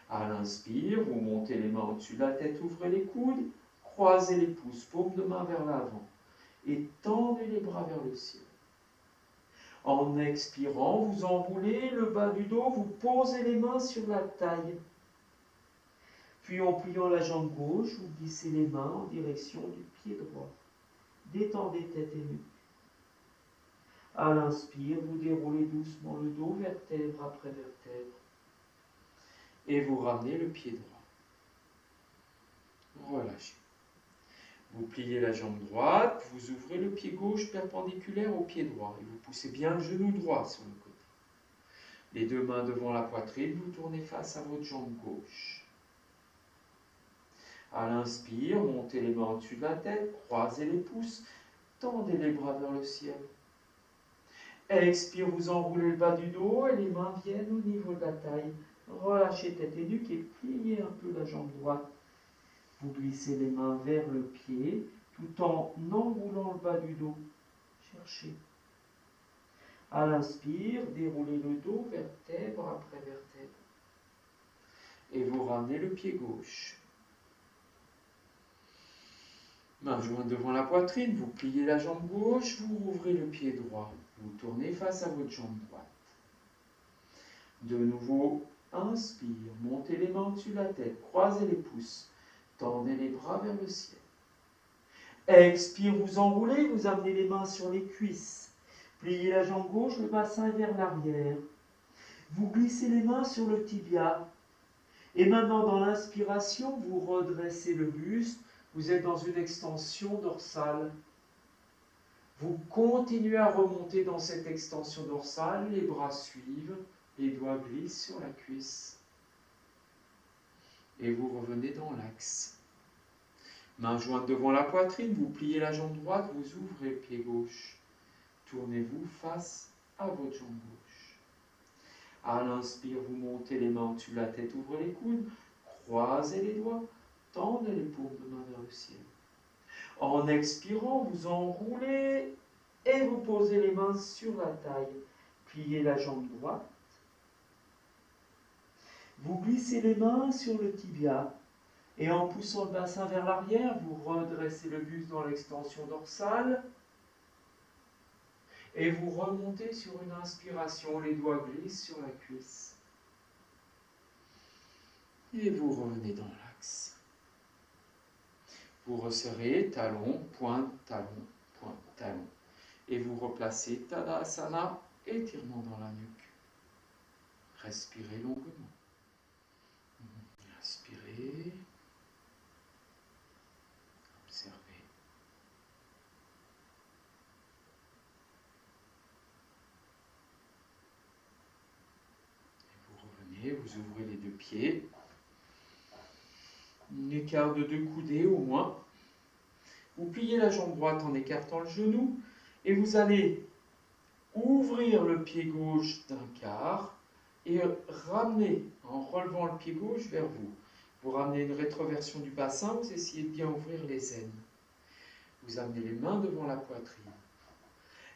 À l'inspire, vous montez les mains au-dessus de la tête, ouvrez les coudes, croisez les pouces, paume de main vers l'avant et tendez les bras vers le ciel. En expirant, vous enroulez le bas du dos, vous posez les mains sur la taille. Puis en pliant la jambe gauche, vous glissez les mains en direction du pied droit. Détendez tête et nuque. À l'inspire, vous déroulez doucement le dos, vertèbre après vertèbre. Et vous ramenez le pied droit. Relâchez. Vous pliez la jambe droite, vous ouvrez le pied gauche perpendiculaire au pied droit et vous poussez bien le genou droit sur le côté. Les deux mains devant la poitrine, vous tournez face à votre jambe gauche. À l'inspire, montez les mains au-dessus de la tête, croisez les pouces, tendez les bras vers le ciel. Expire, vous enroulez le bas du dos et les mains viennent au niveau de la taille. Relâchez tête et nuque et pliez un peu la jambe droite. Vous glissez les mains vers le pied, tout en enroulant le bas du dos. Cherchez. À l'inspire, déroulez le dos, vertèbre après vertèbre. Et vous ramenez le pied gauche. Main jointe devant la poitrine, vous pliez la jambe gauche, vous rouvrez le pied droit. Vous tournez face à votre jambe droite. De nouveau, inspire, montez les mains au-dessus de la tête, croisez les pouces, tendez les bras vers le ciel. Expire, vous enroulez, vous amenez les mains sur les cuisses. Pliez la jambe gauche, le bassin vers l'arrière. Vous glissez les mains sur le tibia. Et maintenant, dans l'inspiration, vous redressez le buste. Vous êtes dans une extension dorsale. Vous continuez à remonter dans cette extension dorsale. Les bras suivent. Les doigts glissent sur la cuisse. Et vous revenez dans l'axe. Main jointe devant la poitrine, vous pliez la jambe droite, vous ouvrez le pied gauche. Tournez-vous face à votre jambe gauche. À l'inspire, vous montez les mains au-dessus de la tête, ouvrez les coudes, croisez les doigts, tendez les paumes de main vers le ciel. En expirant, vous enroulez et vous posez les mains sur la taille. Pliez la jambe droite. Vous glissez les mains sur le tibia et en poussant le bassin vers l'arrière, vous redressez le buste dans l'extension dorsale et vous remontez sur une inspiration, les doigts glissent sur la cuisse. Et vous revenez dans l'axe. Vous resserrez talon, pointe, talon, talon. Et vous replacez Tadasana, étirement dans la nuque. Respirez longuement. Inspirez. Observez. Et vous revenez, vous ouvrez les deux pieds. Un écart de 2 coudées au moins. Vous pliez la jambe droite en écartant le genou et vous allez ouvrir le pied gauche d'un quart et ramener en relevant le pied gauche vers vous. Vous ramenez une rétroversion du bassin, vous essayez de bien ouvrir les aines. Vous amenez les mains devant la poitrine.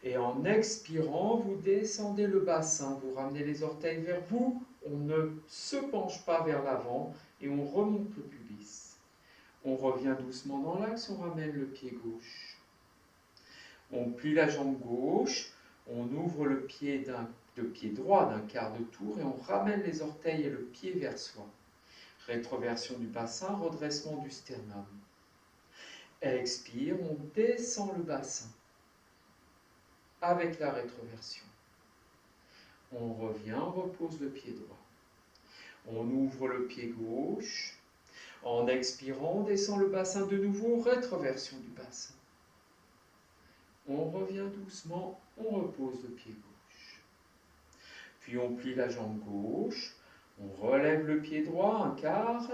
Et en expirant, vous descendez le bassin, vous ramenez les orteils vers vous, on ne se penche pas vers l'avant et on remonte le pubis. On revient doucement dans l'axe, on ramène le pied gauche. On plie la jambe gauche, on ouvre le pied droit d'un quart de tour et on ramène les orteils et le pied vers soi. Rétroversion du bassin, redressement du sternum. Expire, on descend le bassin avec la rétroversion. On revient, on repose le pied droit. On ouvre le pied gauche. En expirant, on descend le bassin de nouveau, rétroversion du bassin. On revient doucement, on repose le pied gauche. Puis on plie la jambe gauche, on relève le pied droit, un quart,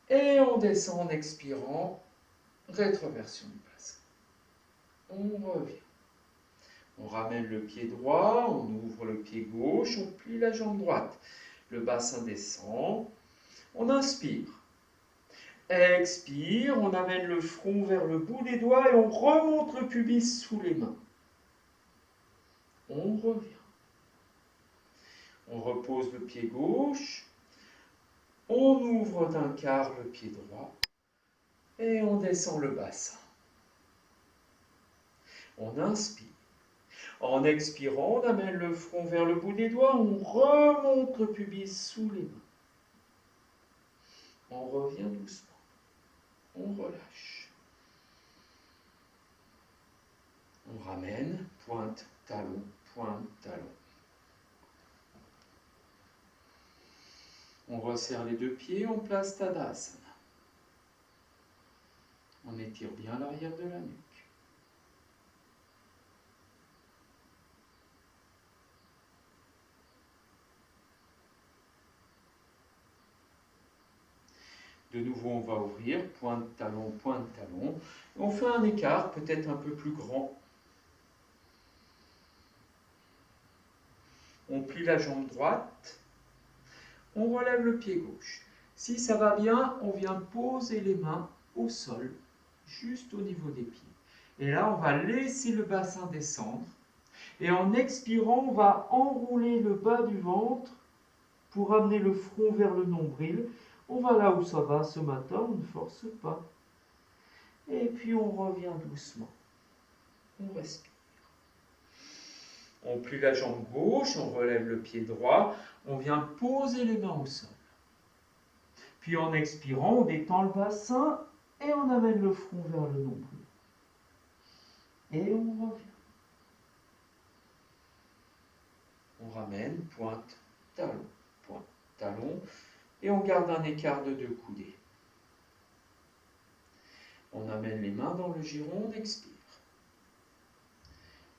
et on descend en expirant, rétroversion du bassin. On revient. On ramène le pied droit, on ouvre le pied gauche, on plie la jambe droite. Le bassin descend, on inspire. Expire, on amène le front vers le bout des doigts et on remonte le pubis sous les mains. On revient. On repose le pied gauche, on ouvre d'un quart le pied droit et on descend le bassin. On inspire. En expirant, on amène le front vers le bout des doigts, on remonte le pubis sous les mains. On revient doucement. On relâche. On ramène, pointe, talon, pointe, talon. On resserre les deux pieds, on place Tadasana. On étire bien l'arrière de la nuque. De nouveau, on va ouvrir, pointe, talon, pointe, talon. On fait un écart, peut-être un peu plus grand. On plie la jambe droite. On relève le pied gauche. Si ça va bien, on vient poser les mains au sol, juste au niveau des pieds. Et là, on va laisser le bassin descendre. Et en expirant, on va enrouler le bas du ventre pour amener le front vers le nombril. On va là où ça va ce matin, on ne force pas. Et puis on revient doucement. On respire. On plie la jambe gauche, on relève le pied droit. On vient poser les mains au sol. Puis en expirant, on détend le bassin et on amène le front vers le nombril. Et on revient. On ramène, pointe, talon, et on garde un écart de 2 coudées. On amène les mains dans le giron, on expire.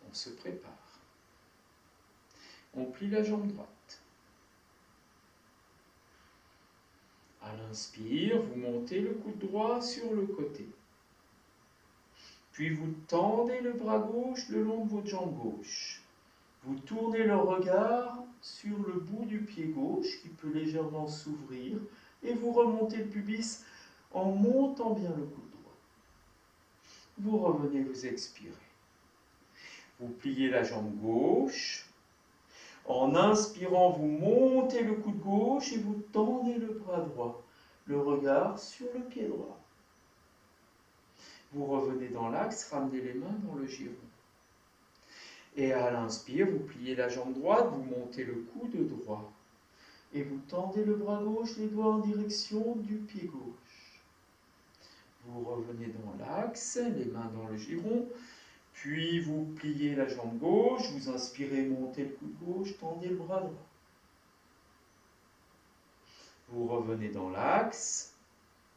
On se prépare. On plie la jambe droite. À l'inspire, vous montez le coude droit sur le côté. Puis vous tendez le bras gauche le long de votre jambe gauche. Vous tournez le regard sur le bout du pied gauche qui peut légèrement s'ouvrir et vous remontez le pubis en montant bien le coude droit. Vous revenez, vous expirez. Vous pliez la jambe gauche. En inspirant, vous montez le coude gauche et vous tendez le bras droit. Le regard sur le pied droit. Vous revenez dans l'axe, ramenez les mains dans le giron. Et à l'inspire, vous pliez la jambe droite, vous montez le coude droit. Et vous tendez le bras gauche, les doigts en direction du pied gauche. Vous revenez dans l'axe, les mains dans le giron. Puis vous pliez la jambe gauche, vous inspirez, montez le coude gauche, tendez le bras droit. Vous revenez dans l'axe,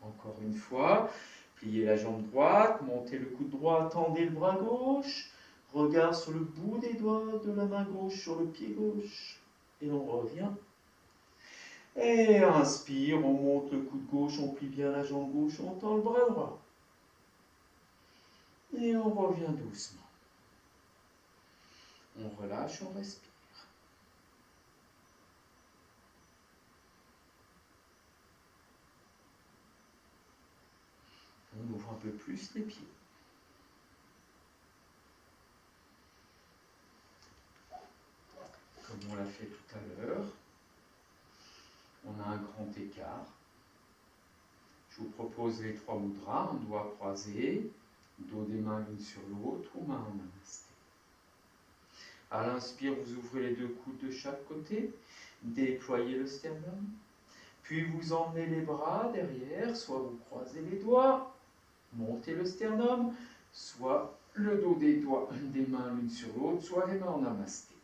encore une fois. Pliez la jambe droite, montez le coude droit, tendez le bras gauche. Regard sur le bout des doigts de la main gauche sur le pied gauche. Et on revient. Et inspire, on monte le coude gauche, on plie bien la jambe gauche, on tend le bras droit. Et on revient doucement. On relâche, on respire. On ouvre un peu plus les pieds. Comme on l'a fait tout à l'heure, on a un grand écart. Je vous propose les 3 mudras, un doigt croisé, dos des mains l'une sur l'autre ou main en namasté. À l'inspire, vous ouvrez les 2 coudes de chaque côté, déployez le sternum, puis vous emmenez les bras derrière, soit vous croisez les doigts, montez le sternum, soit le dos des doigts, des mains l'une sur l'autre, soit les mains en namasté.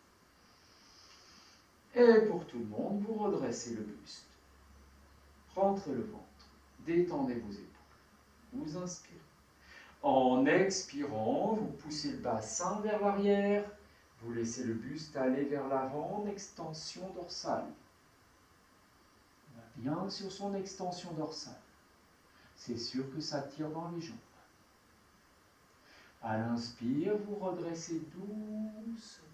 Et pour tout le monde, vous redressez le buste. Rentrez le ventre. Détendez vos épaules. Vous inspirez. En expirant, vous poussez le bassin vers l'arrière. Vous laissez le buste aller vers l'avant en extension dorsale. On va bien sur son extension dorsale. C'est sûr que ça tire dans les jambes. À l'inspire, vous redressez doucement.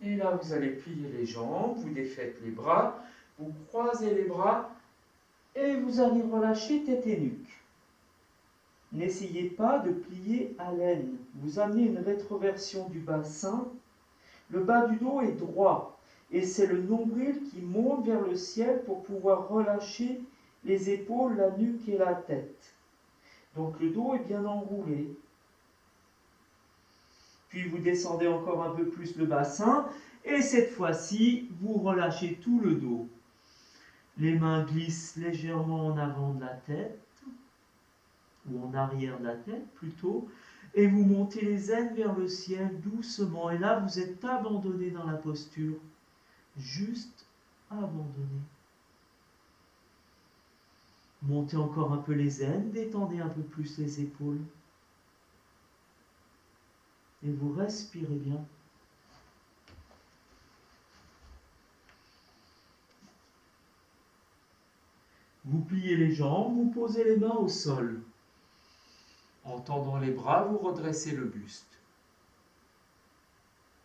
Et là, vous allez plier les jambes, vous défaites les bras, vous croisez les bras et vous allez relâcher tête et nuque. N'essayez pas de plier à l'aine. Vous amenez une rétroversion du bassin. Le bas du dos est droit et c'est le nombril qui monte vers le ciel pour pouvoir relâcher les épaules, la nuque et la tête. Donc le dos est bien enroulé. Puis vous descendez encore un peu plus le bassin et cette fois-ci, vous relâchez tout le dos. Les mains glissent légèrement en avant de la tête, ou en arrière de la tête plutôt, et vous montez les ailes vers le ciel doucement. Et là, vous êtes abandonné dans la posture, juste abandonné. Montez encore un peu les ailes, détendez un peu plus les épaules. Et vous respirez bien. Vous pliez les jambes, vous posez les mains au sol. En tendant les bras, vous redressez le buste.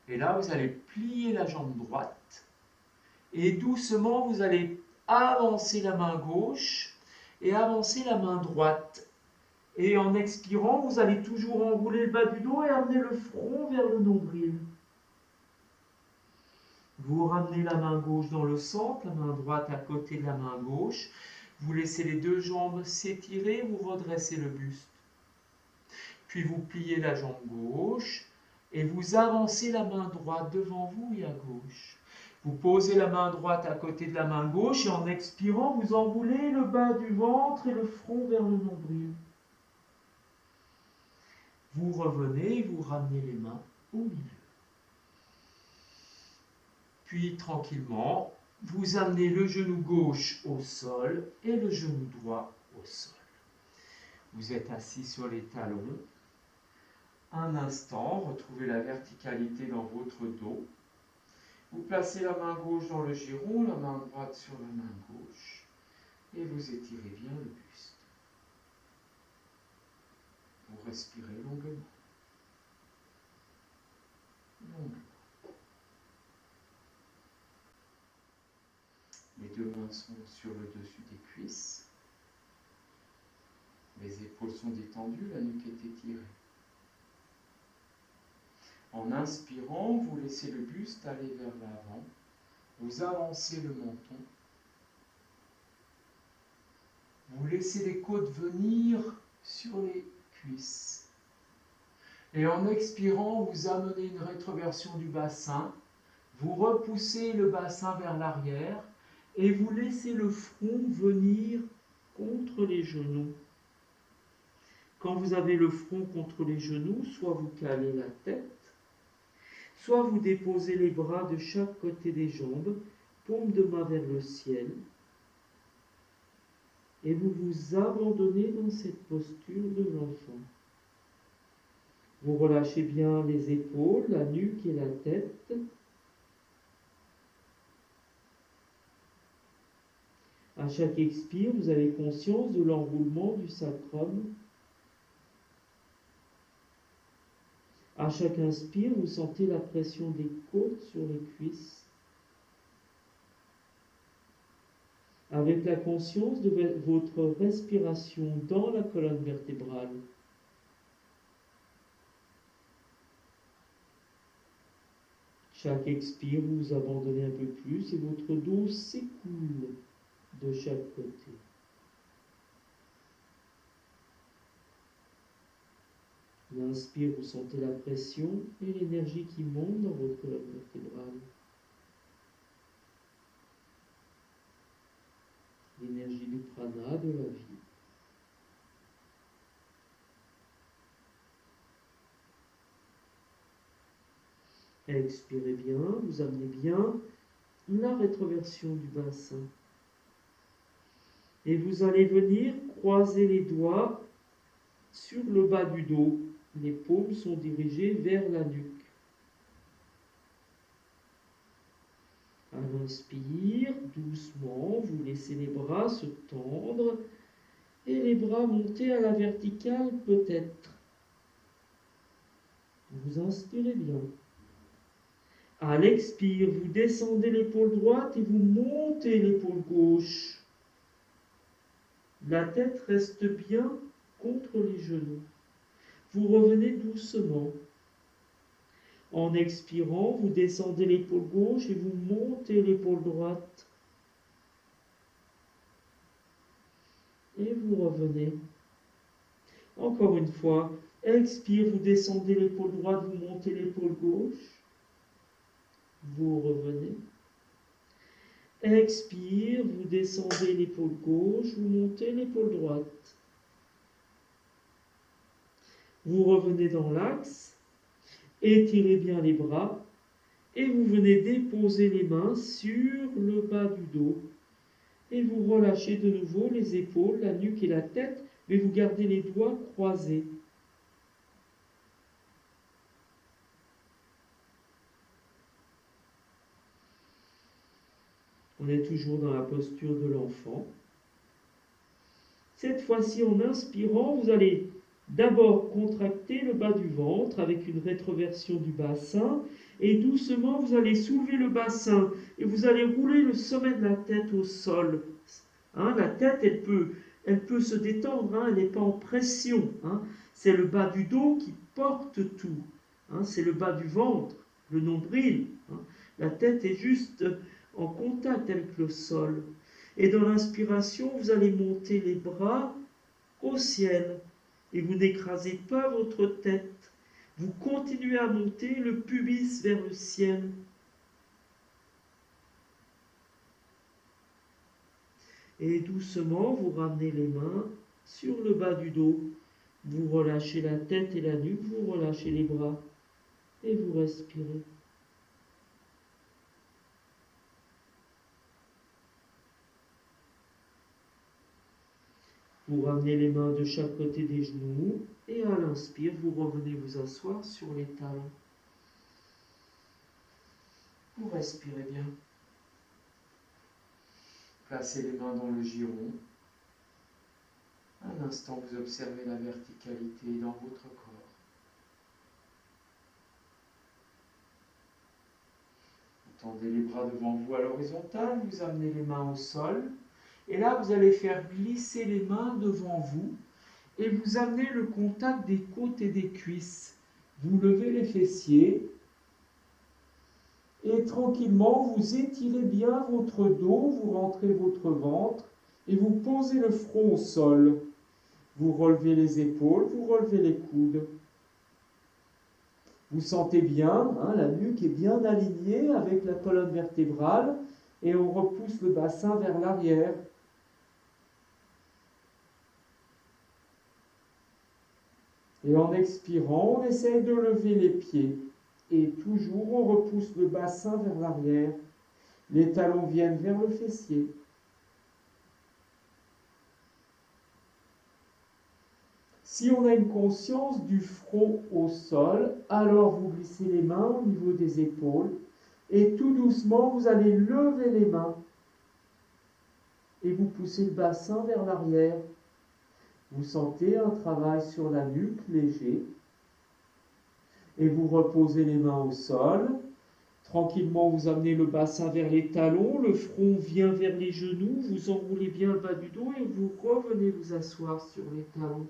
Et là, vous allez plier la jambe droite. Et doucement, vous allez avancer la main gauche. et avancez la main droite. Et en expirant, vous allez toujours enrouler le bas du dos et amener le front vers le nombril. Vous ramenez la main gauche dans le centre, la main droite à côté de la main gauche. Vous laissez les deux jambes s'étirer, vous redressez le buste. Puis vous pliez la jambe gauche et vous avancez la main droite devant vous et à gauche. Vous posez la main droite à côté de la main gauche et en expirant, vous enroulez le bas du ventre et le front vers le nombril. Vous revenez, vous ramenez les mains au milieu. Puis tranquillement, vous amenez le genou gauche au sol et le genou droit au sol. Vous êtes assis sur les talons. Un instant, retrouvez la verticalité dans votre dos. Vous placez la main gauche dans le giron, la main droite sur la main gauche et vous étirez bien le buste. Vous respirez longuement. Longuement. Les deux mains sont sur le dessus des cuisses. Les épaules sont détendues, la nuque est étirée. En inspirant, vous laissez le buste aller vers l'avant. Vous avancez le menton. Vous laissez les côtes venir sur les cuisses. Et en expirant, vous amenez une rétroversion du bassin. Vous repoussez le bassin vers l'arrière et vous laissez le front venir contre les genoux. Quand vous avez le front contre les genoux, soit vous calez la tête, soit vous déposez les bras de chaque côté des jambes, paume de main vers le ciel, et vous vous abandonnez dans cette posture de l'enfant. Vous relâchez bien les épaules, la nuque et la tête. À chaque expire, vous avez conscience de l'enroulement du sacrum. À chaque inspire, vous sentez la pression des côtes sur les cuisses. Avec la conscience de votre respiration dans la colonne vertébrale. Chaque expire, vous vous abandonnez un peu plus et votre dos s'écoule de chaque côté. L'inspire, vous sentez la pression et l'énergie qui monte dans votre colonne vertébrale. L'énergie du prana, de la vie. Expirez bien, vous amenez bien la rétroversion du bassin. Et vous allez venir croiser les doigts sur le bas du dos. Les paumes sont dirigées vers la nuque. À l'inspire, doucement, vous laissez les bras se tendre et les bras monter à la verticale peut-être. Vous inspirez bien. À l'expire, vous descendez l'épaule droite et vous montez l'épaule gauche. La tête reste bien contre les genoux. Vous revenez doucement. En expirant, vous descendez l'épaule gauche et vous montez l'épaule droite. Et vous revenez. Encore une fois, expire, vous descendez l'épaule droite, vous montez l'épaule gauche. Vous revenez. Expire, vous descendez l'épaule gauche, vous montez l'épaule droite. Vous revenez dans l'axe, étirez bien les bras et vous venez déposer les mains sur le bas du dos. Et vous relâchez de nouveau les épaules, la nuque et la tête, mais vous gardez les doigts croisés. On est toujours dans la posture de l'enfant. Cette fois-ci, en inspirant, vous allez d'abord contracter le bas du ventre avec une rétroversion du bassin et doucement vous allez soulever le bassin et vous allez rouler le sommet de la tête au sol. La tête, elle peut elle peut se détendre, hein, elle n'est pas en pression. Hein. C'est le bas du dos qui porte tout. Hein, c'est le bas du ventre, le nombril. Hein. La tête est juste en contact avec le sol. Et dans l'inspiration, vous allez monter les bras au ciel. Et vous n'écrasez pas votre tête. Vous continuez à monter le pubis vers le ciel. Et doucement, vous ramenez les mains sur le bas du dos. Vous relâchez la tête et la nuque, vous relâchez les bras. Et vous respirez. Vous ramenez les mains de chaque côté des genoux. Et à l'inspire, vous revenez vous asseoir sur les talons. Vous respirez bien. Placez les mains dans le giron. Un instant, vous observez la verticalité dans votre corps. Vous tendez les bras devant vous à l'horizontale, vous amenez les mains au sol. Et là, vous allez faire glisser les mains devant vous et vous amenez le contact des côtes et des cuisses. Vous levez les fessiers et tranquillement, vous étirez bien votre dos, vous rentrez votre ventre et vous posez le front au sol. Vous relevez les épaules, vous relevez les coudes. Vous sentez bien, hein, la nuque est bien alignée avec la colonne vertébrale et on repousse le bassin vers l'arrière. Et en expirant, on essaye de lever les pieds. Et toujours, on repousse le bassin vers l'arrière. Les talons viennent vers le fessier. Si on a une conscience du front au sol, alors vous glissez les mains au niveau des épaules. Et tout doucement, vous allez lever les mains. Et vous poussez le bassin vers l'arrière. Vous sentez un travail sur la nuque léger. Et vous reposez les mains au sol. Tranquillement, vous amenez le bassin vers les talons, le front vient vers les genoux, vous enroulez bien le bas du dos et vous revenez vous asseoir sur les talons.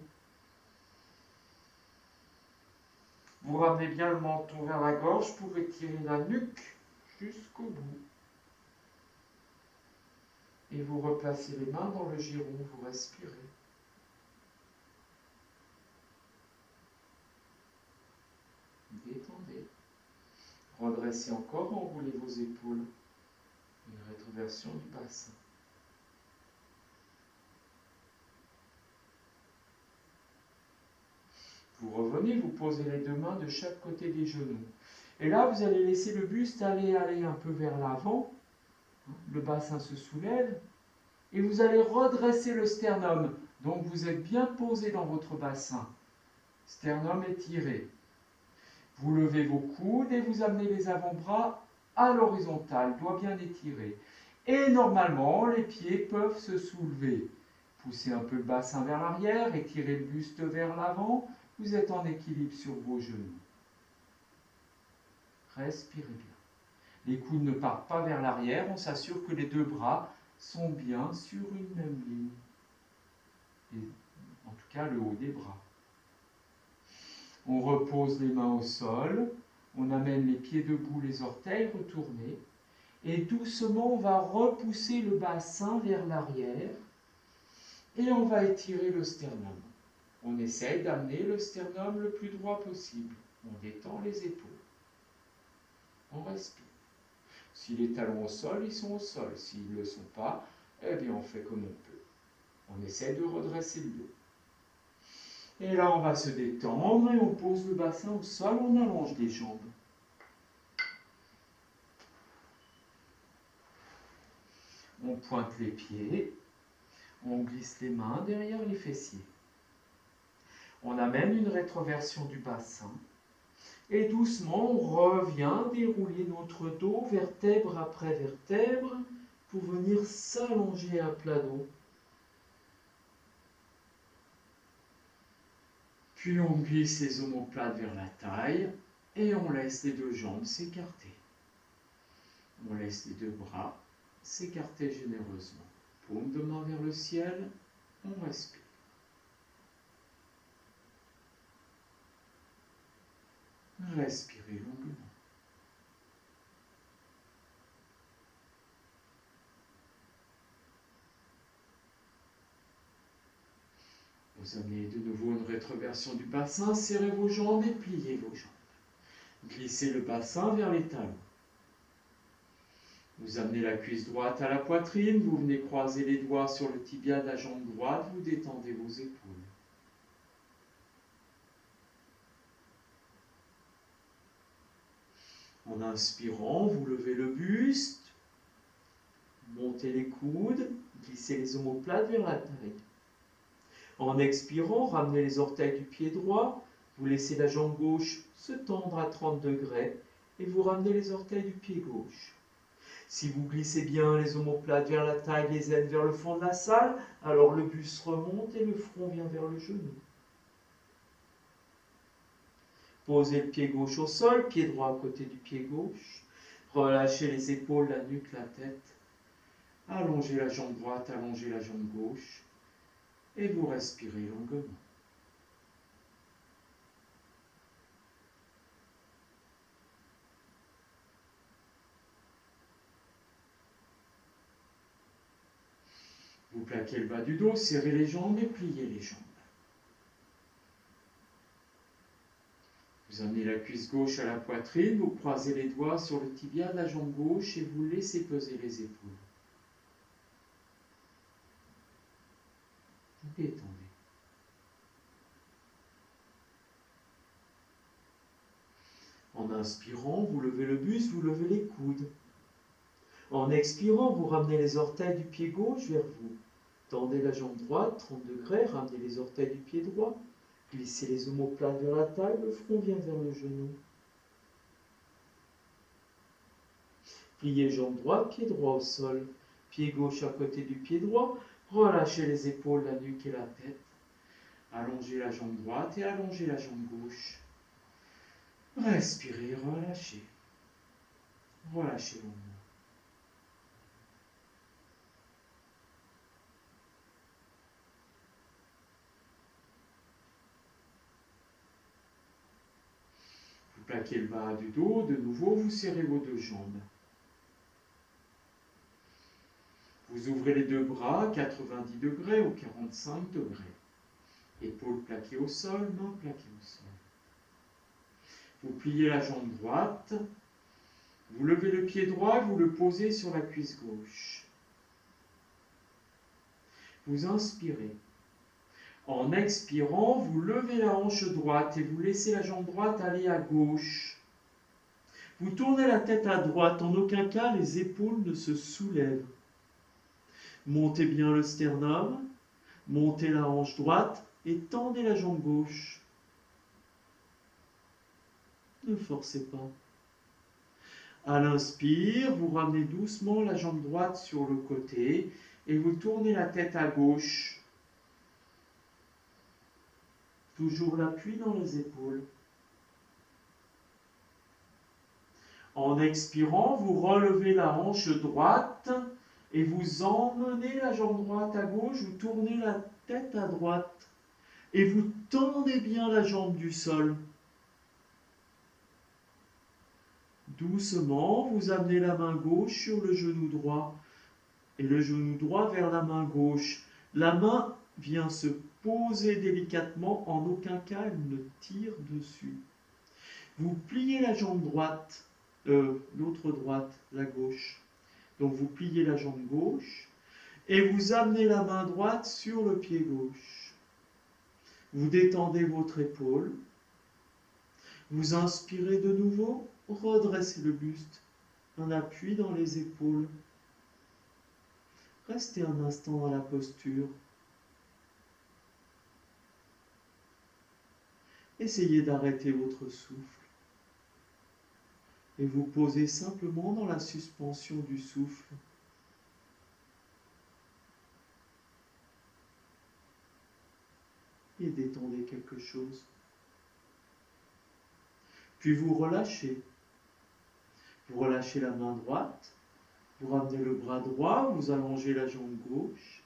Vous ramenez bien le menton vers la gorge pour étirer la nuque jusqu'au bout. Et vous replacez les mains dans le giron, vous respirez. Détendez. Redressez encore, enroulez vos épaules. Une rétroversion du bassin. Vous revenez, vous posez les deux mains de chaque côté des genoux. Et là, vous allez laisser le buste aller un peu vers l'avant. Le bassin se soulève. Et vous allez redresser le sternum. Donc vous êtes bien posé dans votre bassin. Sternum étiré. Vous levez vos coudes et vous amenez les avant-bras à l'horizontale, doigts bien étirés. Et normalement, les pieds peuvent se soulever. Poussez un peu le bassin vers l'arrière, étirez le buste vers l'avant. Vous êtes en équilibre sur vos genoux. Respirez bien. Les coudes ne partent pas vers l'arrière, on s'assure que les deux bras sont bien sur une même ligne. Et en tout cas, le haut des bras. On repose les mains au sol, on amène les pieds debout, les orteils retournés, et doucement on va repousser le bassin vers l'arrière, et on va étirer le sternum. On essaye d'amener le sternum le plus droit possible. On détend les épaules. On respire. Si les talons au sol, ils sont au sol. S'ils ne le sont pas, eh bien on fait comme on peut. On essaie de redresser le dos. Et là, on va se détendre et on pose le bassin au sol, on allonge les jambes. On pointe les pieds, on glisse les mains derrière les fessiers. On amène une rétroversion du bassin et doucement, on revient dérouler notre dos vertèbre après vertèbre pour venir s'allonger à plat dos. Puis on glisse les omoplates vers la taille et on laisse les deux jambes s'écarter. On laisse les deux bras s'écarter généreusement. Paume de main vers le ciel, On respire. Respirez longuement. Vous amenez de nouveau une rétroversion du bassin, serrez vos jambes et pliez vos jambes. Glissez le bassin vers les talons. Vous amenez la cuisse droite à la poitrine, vous venez croiser les doigts sur le tibia de la jambe droite, vous détendez vos épaules. En inspirant, vous levez le buste, montez les coudes, glissez les omoplates vers la taille. En expirant, ramenez les orteils du pied droit, vous laissez la jambe gauche se tendre à 30 degrés et vous ramenez les orteils du pied gauche. Si vous glissez bien les omoplates vers la taille, les aines vers le fond de la salle, alors le buste remonte et le front vient vers le genou. Posez le pied gauche au sol, pied droit à côté du pied gauche. Relâchez les épaules, la nuque, la tête. Allongez la jambe droite, allongez la jambe gauche. Et vous respirez longuement. Vous plaquez le bas du dos, serrez les jambes et pliez les jambes. Vous amenez la cuisse gauche à la poitrine, vous croisez les doigts sur le tibia de la jambe gauche et vous laissez peser les épaules. Détendez. En inspirant, vous levez le buste, vous levez les coudes. En expirant, vous ramenez les orteils du pied gauche vers vous. Tendez la jambe droite, 30 degrés, ramenez les orteils du pied droit. Glissez les omoplates vers la taille, le front vient vers le genou. Pliez jambe droite, pied droit au sol. Pied gauche à côté du pied droit. Relâchez les épaules, la nuque et la tête. Allongez la jambe droite et allongez la jambe gauche. Respirez, relâchez. Relâchez longuement. Vous plaquez le bas du dos, de nouveau, vous serrez vos deux jambes. Vous ouvrez les deux bras, 90 degrés ou 45 degrés. Épaules plaquées au sol, mains plaquées au sol. Vous pliez la jambe droite, vous levez le pied droit, vous le posez sur la cuisse gauche. Vous inspirez. En expirant, vous levez la hanche droite et vous laissez la jambe droite aller à gauche. Vous tournez la tête à droite, en aucun cas les épaules ne se soulèvent. Montez bien le sternum, montez la hanche droite et tendez la jambe gauche. Ne forcez pas. À l'inspire, vous ramenez doucement la jambe droite sur le côté et vous tournez la tête à gauche. Toujours l'appui dans les épaules. En expirant, vous relevez la hanche droite et vous emmenez la jambe droite à gauche, vous tournez la tête à droite et vous tendez bien la jambe du sol. Doucement, vous amenez la main gauche sur le genou droit et le genou droit vers la main gauche. La main vient se poser délicatement, en aucun cas elle ne tire dessus. Vous pliez la jambe droite, l'autre droite, la gauche. Donc vous pliez la jambe gauche et vous amenez la main droite sur le pied gauche. Vous détendez votre épaule. Vous inspirez de nouveau, redressez le buste, un appui dans les épaules. Restez un instant dans la posture. Essayez d'arrêter votre souffle et vous posez simplement dans la suspension du souffle. Et détendez quelque chose. Puis vous relâchez. Vous relâchez la main droite, vous ramenez le bras droit, vous allongez la jambe gauche,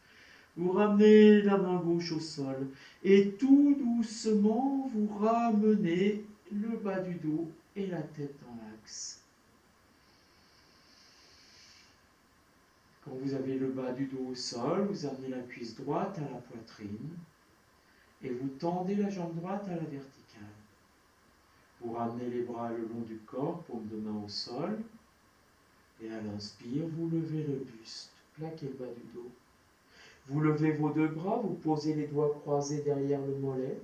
Vous ramenez la main gauche au sol et tout doucement, vous ramenez le bas du dos et la tête dans l'axe. Quand vous avez le bas du dos au sol, vous amenez la cuisse droite à la poitrine et vous tendez la jambe droite à la verticale. Vous ramenez les bras le long du corps, paume de main au sol. Et à l'inspire, vous levez le buste, plaquez le bas du dos. Vous levez vos deux bras, vous posez les doigts croisés derrière le mollet.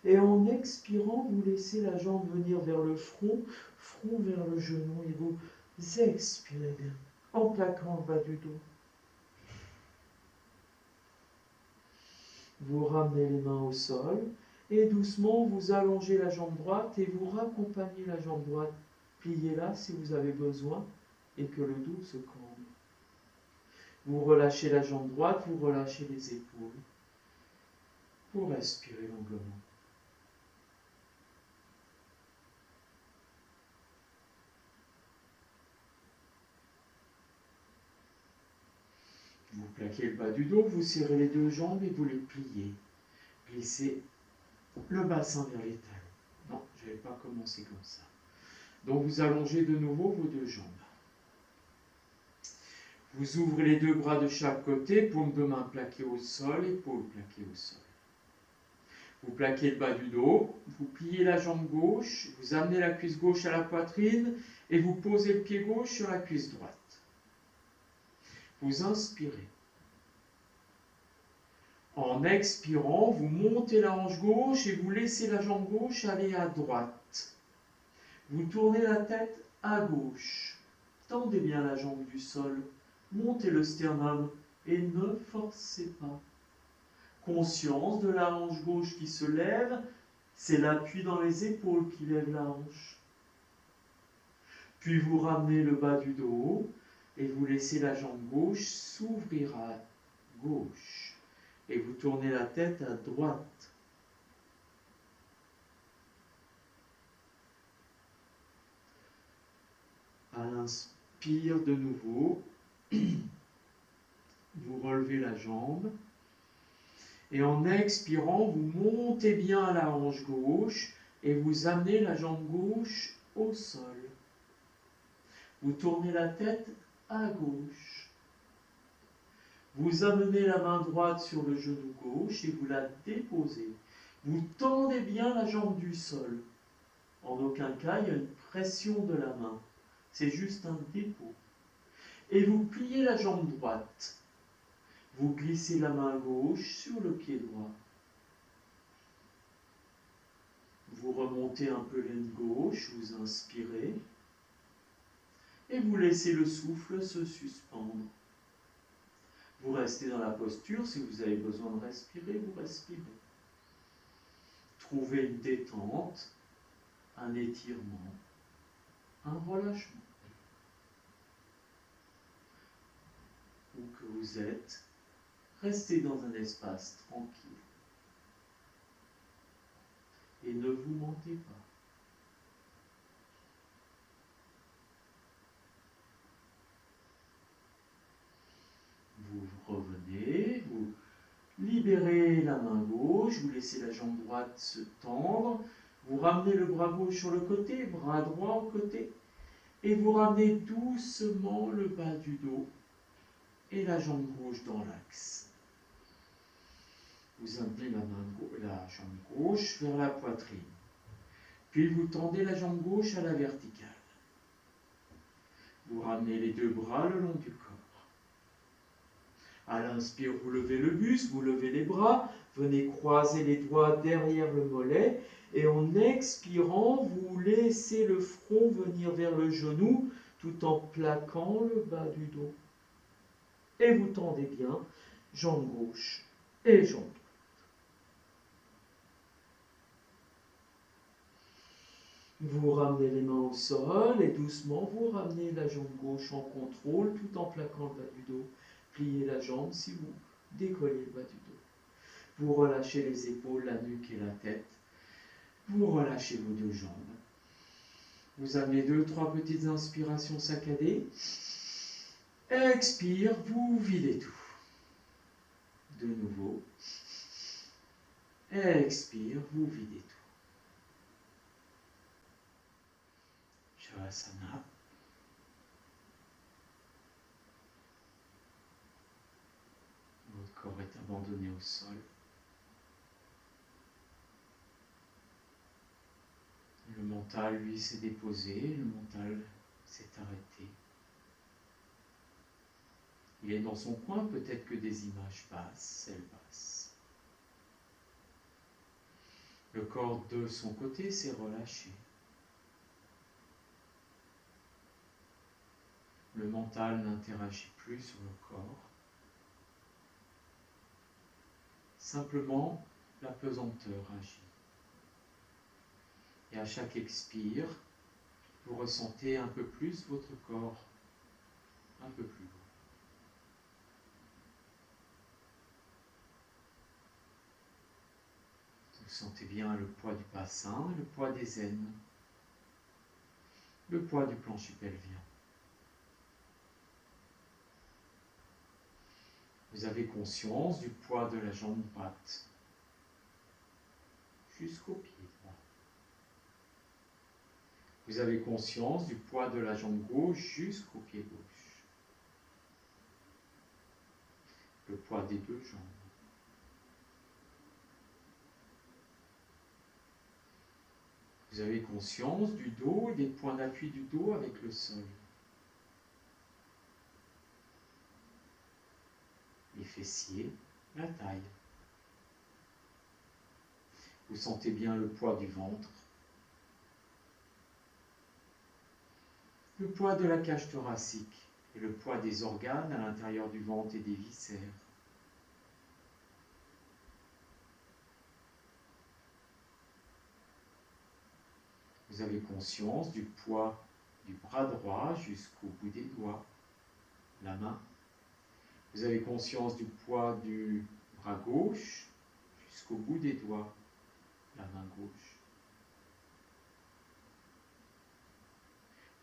Et en expirant, vous laissez la jambe venir vers le front, front vers le genou, et vous expirez bien, en plaquant le bas du dos. Vous ramenez les mains au sol, et doucement, vous allongez la jambe droite, et vous raccompagnez la jambe droite. Pliez-la si vous avez besoin, et que le dos se cambre. Vous relâchez la jambe droite, vous relâchez les épaules. Vous respirez longuement. Vous plaquez le bas du dos, vous serrez les deux jambes et vous les pliez. Glissez le bassin vers les talons. Non, je ne vais pas commencer comme ça. Donc vous allongez de nouveau vos deux jambes. Vous ouvrez les deux bras de chaque côté, paume de main plaquée au sol, épaule plaquée au sol. Vous plaquez le bas du dos, vous pliez la jambe gauche, vous amenez la cuisse gauche à la poitrine et vous posez le pied gauche sur la cuisse droite. Vous inspirez. En expirant, vous montez la hanche gauche et vous laissez la jambe gauche aller à droite. Vous tournez la tête à gauche. Tendez bien la jambe du sol. Montez le sternum et ne forcez pas. Conscience de la hanche gauche qui se lève, c'est l'appui dans les épaules qui lève la hanche. Puis vous ramenez le bas du dos et vous laissez la jambe gauche s'ouvrir à gauche. Et vous tournez la tête à droite. À l'inspire de nouveau, vous relevez la jambe. Et en expirant, vous montez bien la hanche gauche et vous amenez la jambe gauche au sol. Vous tournez la tête à gauche. Vous amenez la main droite sur le genou gauche et vous la déposez. Vous tendez bien la jambe du sol. En aucun cas, il y a une pression de la main. C'est juste un dépôt. Et vous pliez la jambe droite. Vous glissez la main gauche sur le pied droit. Vous remontez un peu l'aine gauche, vous inspirez. Et vous laissez le souffle se suspendre. Vous restez dans la posture, si vous avez besoin de respirer, vous respirez. Trouvez une détente, un étirement, un relâchement. Où que vous êtes, restez dans un espace tranquille. Et ne vous mentez pas. Vous revenez, vous libérez la main gauche, vous laissez la jambe droite se tendre, vous ramenez le bras gauche sur le côté, bras droit au côté, et vous ramenez doucement le bas du dos et la jambe gauche dans l'axe. Vous amenez la jambe gauche vers la poitrine, puis vous tendez la jambe gauche à la verticale. Vous ramenez les deux bras le long du corps. À l'inspire, vous levez le buste, vous levez les bras, venez croiser les doigts derrière le mollet, et en expirant, vous laissez le front venir vers le genou, tout en plaquant le bas du dos. Et vous tendez bien, jambe gauche et jambe droite. Vous ramenez les mains au sol, et doucement, vous ramenez la jambe gauche en contrôle, tout en plaquant le bas du dos. Pliez la jambe si vous décollez le bas du dos. Vous relâchez les épaules, la nuque et la tête. Vous relâchez vos deux jambes. Vous amenez 2-3 petites inspirations saccadées. Expire, vous videz tout. de nouveau. Expire, vous videz tout. Shavasana. Votre corps est abandonné au sol. Le mental, lui, s'est déposé. Le mental s'est arrêté. Il est dans son coin, peut-être que des images passent, elles passent. Le corps de son côté s'est relâché. Le mental n'interagit plus sur le corps. Simplement, la pesanteur agit. Et à chaque expire, vous ressentez un peu plus votre corps, un peu plus lourd. Vous sentez bien le poids du bassin, le poids des aines, le poids du plancher pelvien. Vous avez conscience du poids de la jambe droite jusqu'au pied droit. Vous avez conscience du poids de la jambe gauche jusqu'au pied gauche. Le poids des deux jambes. Vous avez conscience du dos et des points d'appui du dos avec le sol. Les fessiers, la taille. Vous sentez bien le poids du ventre. Le poids de la cage thoracique et le poids des organes à l'intérieur du ventre et des viscères. Vous avez conscience du poids du bras droit jusqu'au bout des doigts, la main. Vous avez conscience du poids du bras gauche jusqu'au bout des doigts, la main gauche.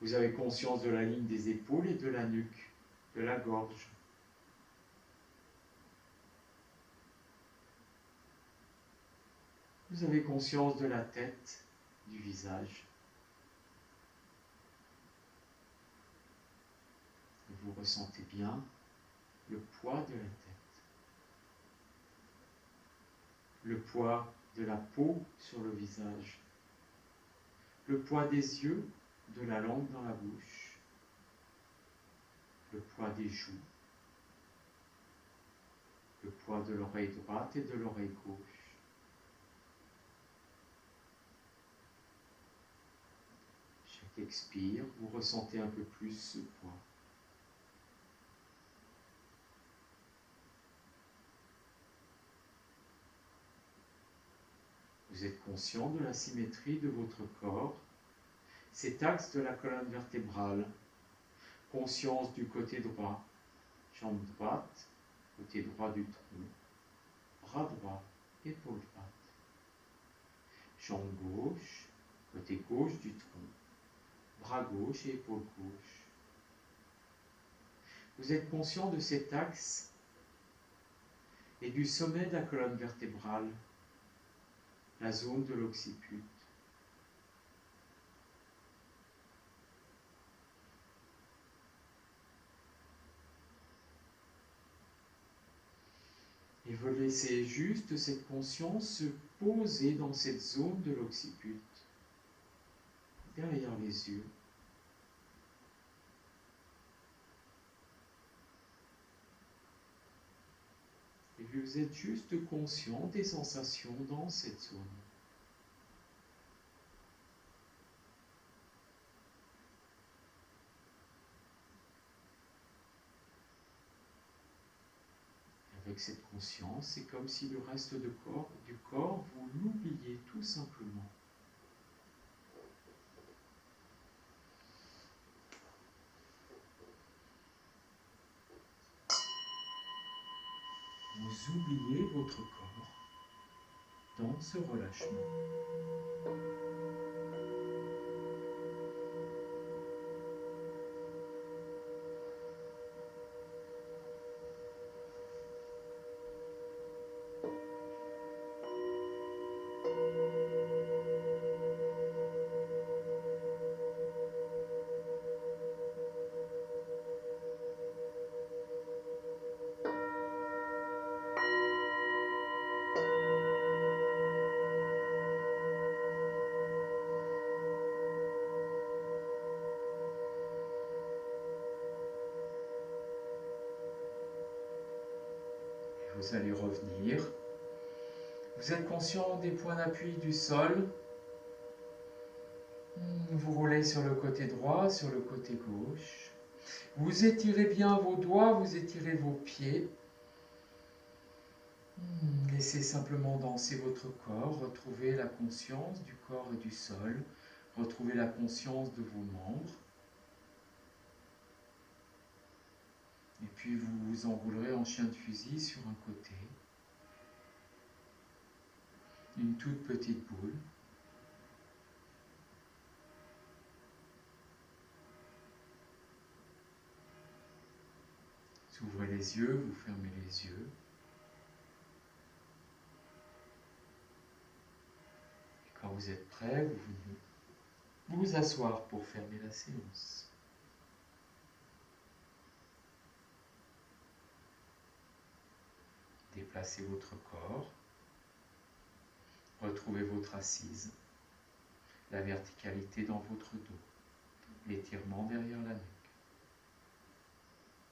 Vous avez conscience de la ligne des épaules et de la nuque, de la gorge. Vous avez conscience de la tête, du visage. Et vous ressentez bien le poids de la tête. Le poids de la peau sur le visage. Le poids des yeux, de la langue dans la bouche. Le poids des joues. Le poids de l'oreille droite et de l'oreille gauche. Chaque expire, vous ressentez un peu plus ce poids. Vous êtes conscient de la symétrie de votre corps, cet axe de la colonne vertébrale, conscience du côté droit, jambe droite, côté droit du tronc, bras droit, épaule droite, jambe gauche, côté gauche du tronc, bras gauche et épaule gauche. Vous êtes conscient de cet axe et du sommet de la colonne vertébrale, la zone de l'occiput. Et vous laissez juste cette conscience se poser dans cette zone de l'occiput, derrière les yeux. Et vous êtes juste conscient des sensations dans cette zone. Avec cette conscience, c'est comme si le reste du corps, vous l'oubliez tout simplement. Vous oubliez votre corps dans ce relâchement. Vous allez revenir. Vous êtes conscient des points d'appui du sol. Vous roulez sur le côté droit, sur le côté gauche. Vous étirez bien vos doigts, vous étirez vos pieds. Laissez simplement danser votre corps, retrouvez la conscience du corps et du sol, retrouvez la conscience de vos membres. Et puis vous vous enroulerez en chien de fusil sur un côté. Une toute petite boule. Vous ouvrez les yeux, vous fermez les yeux. Et quand vous êtes prêt, vous venez vous asseoir pour fermer la séance. Déplacez votre corps. Retrouvez votre assise. La verticalité dans votre dos. L'étirement derrière la nuque.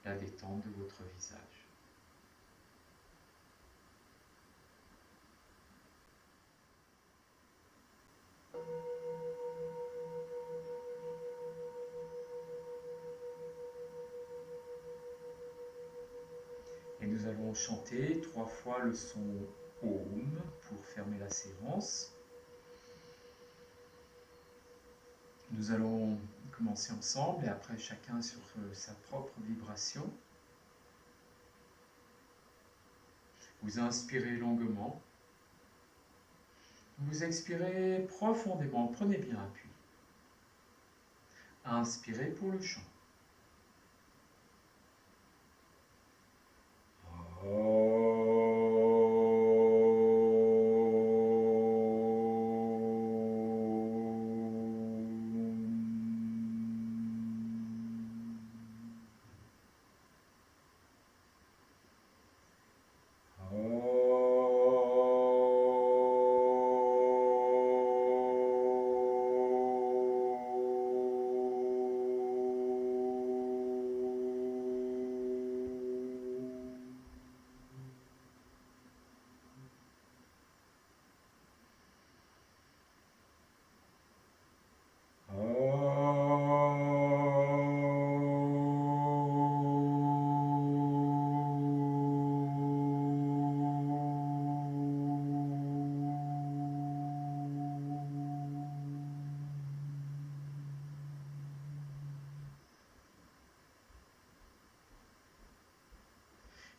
La détente de votre visage. Et nous allons chanter 3 fois le son Om pour fermer la séance. Nous allons commencer ensemble et après chacun sur sa propre vibration. Vous inspirez longuement. Vous expirez profondément. Prenez bien appui. Inspirez pour le chant.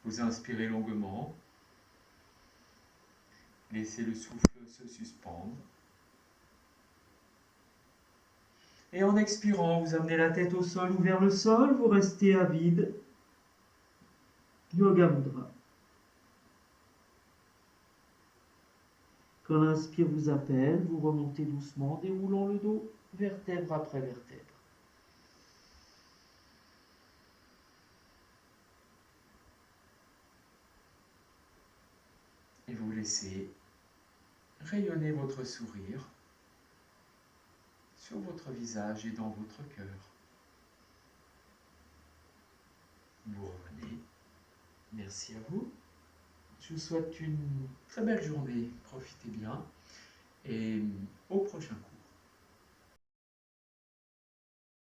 Vous inspirez longuement. Laissez le souffle se suspendre. Et en expirant, vous amenez la tête au sol ou vers le sol. Vous restez à vide. Yoga Mudra. Quand l'inspire vous appelle, vous remontez doucement, déroulant le dos, vertèbre après vertèbre. Et vous laissez rayonner votre sourire sur votre visage et dans votre cœur. Vous revenez. Merci à vous. Je vous souhaite une très belle journée. Profitez bien. Et au prochain cours.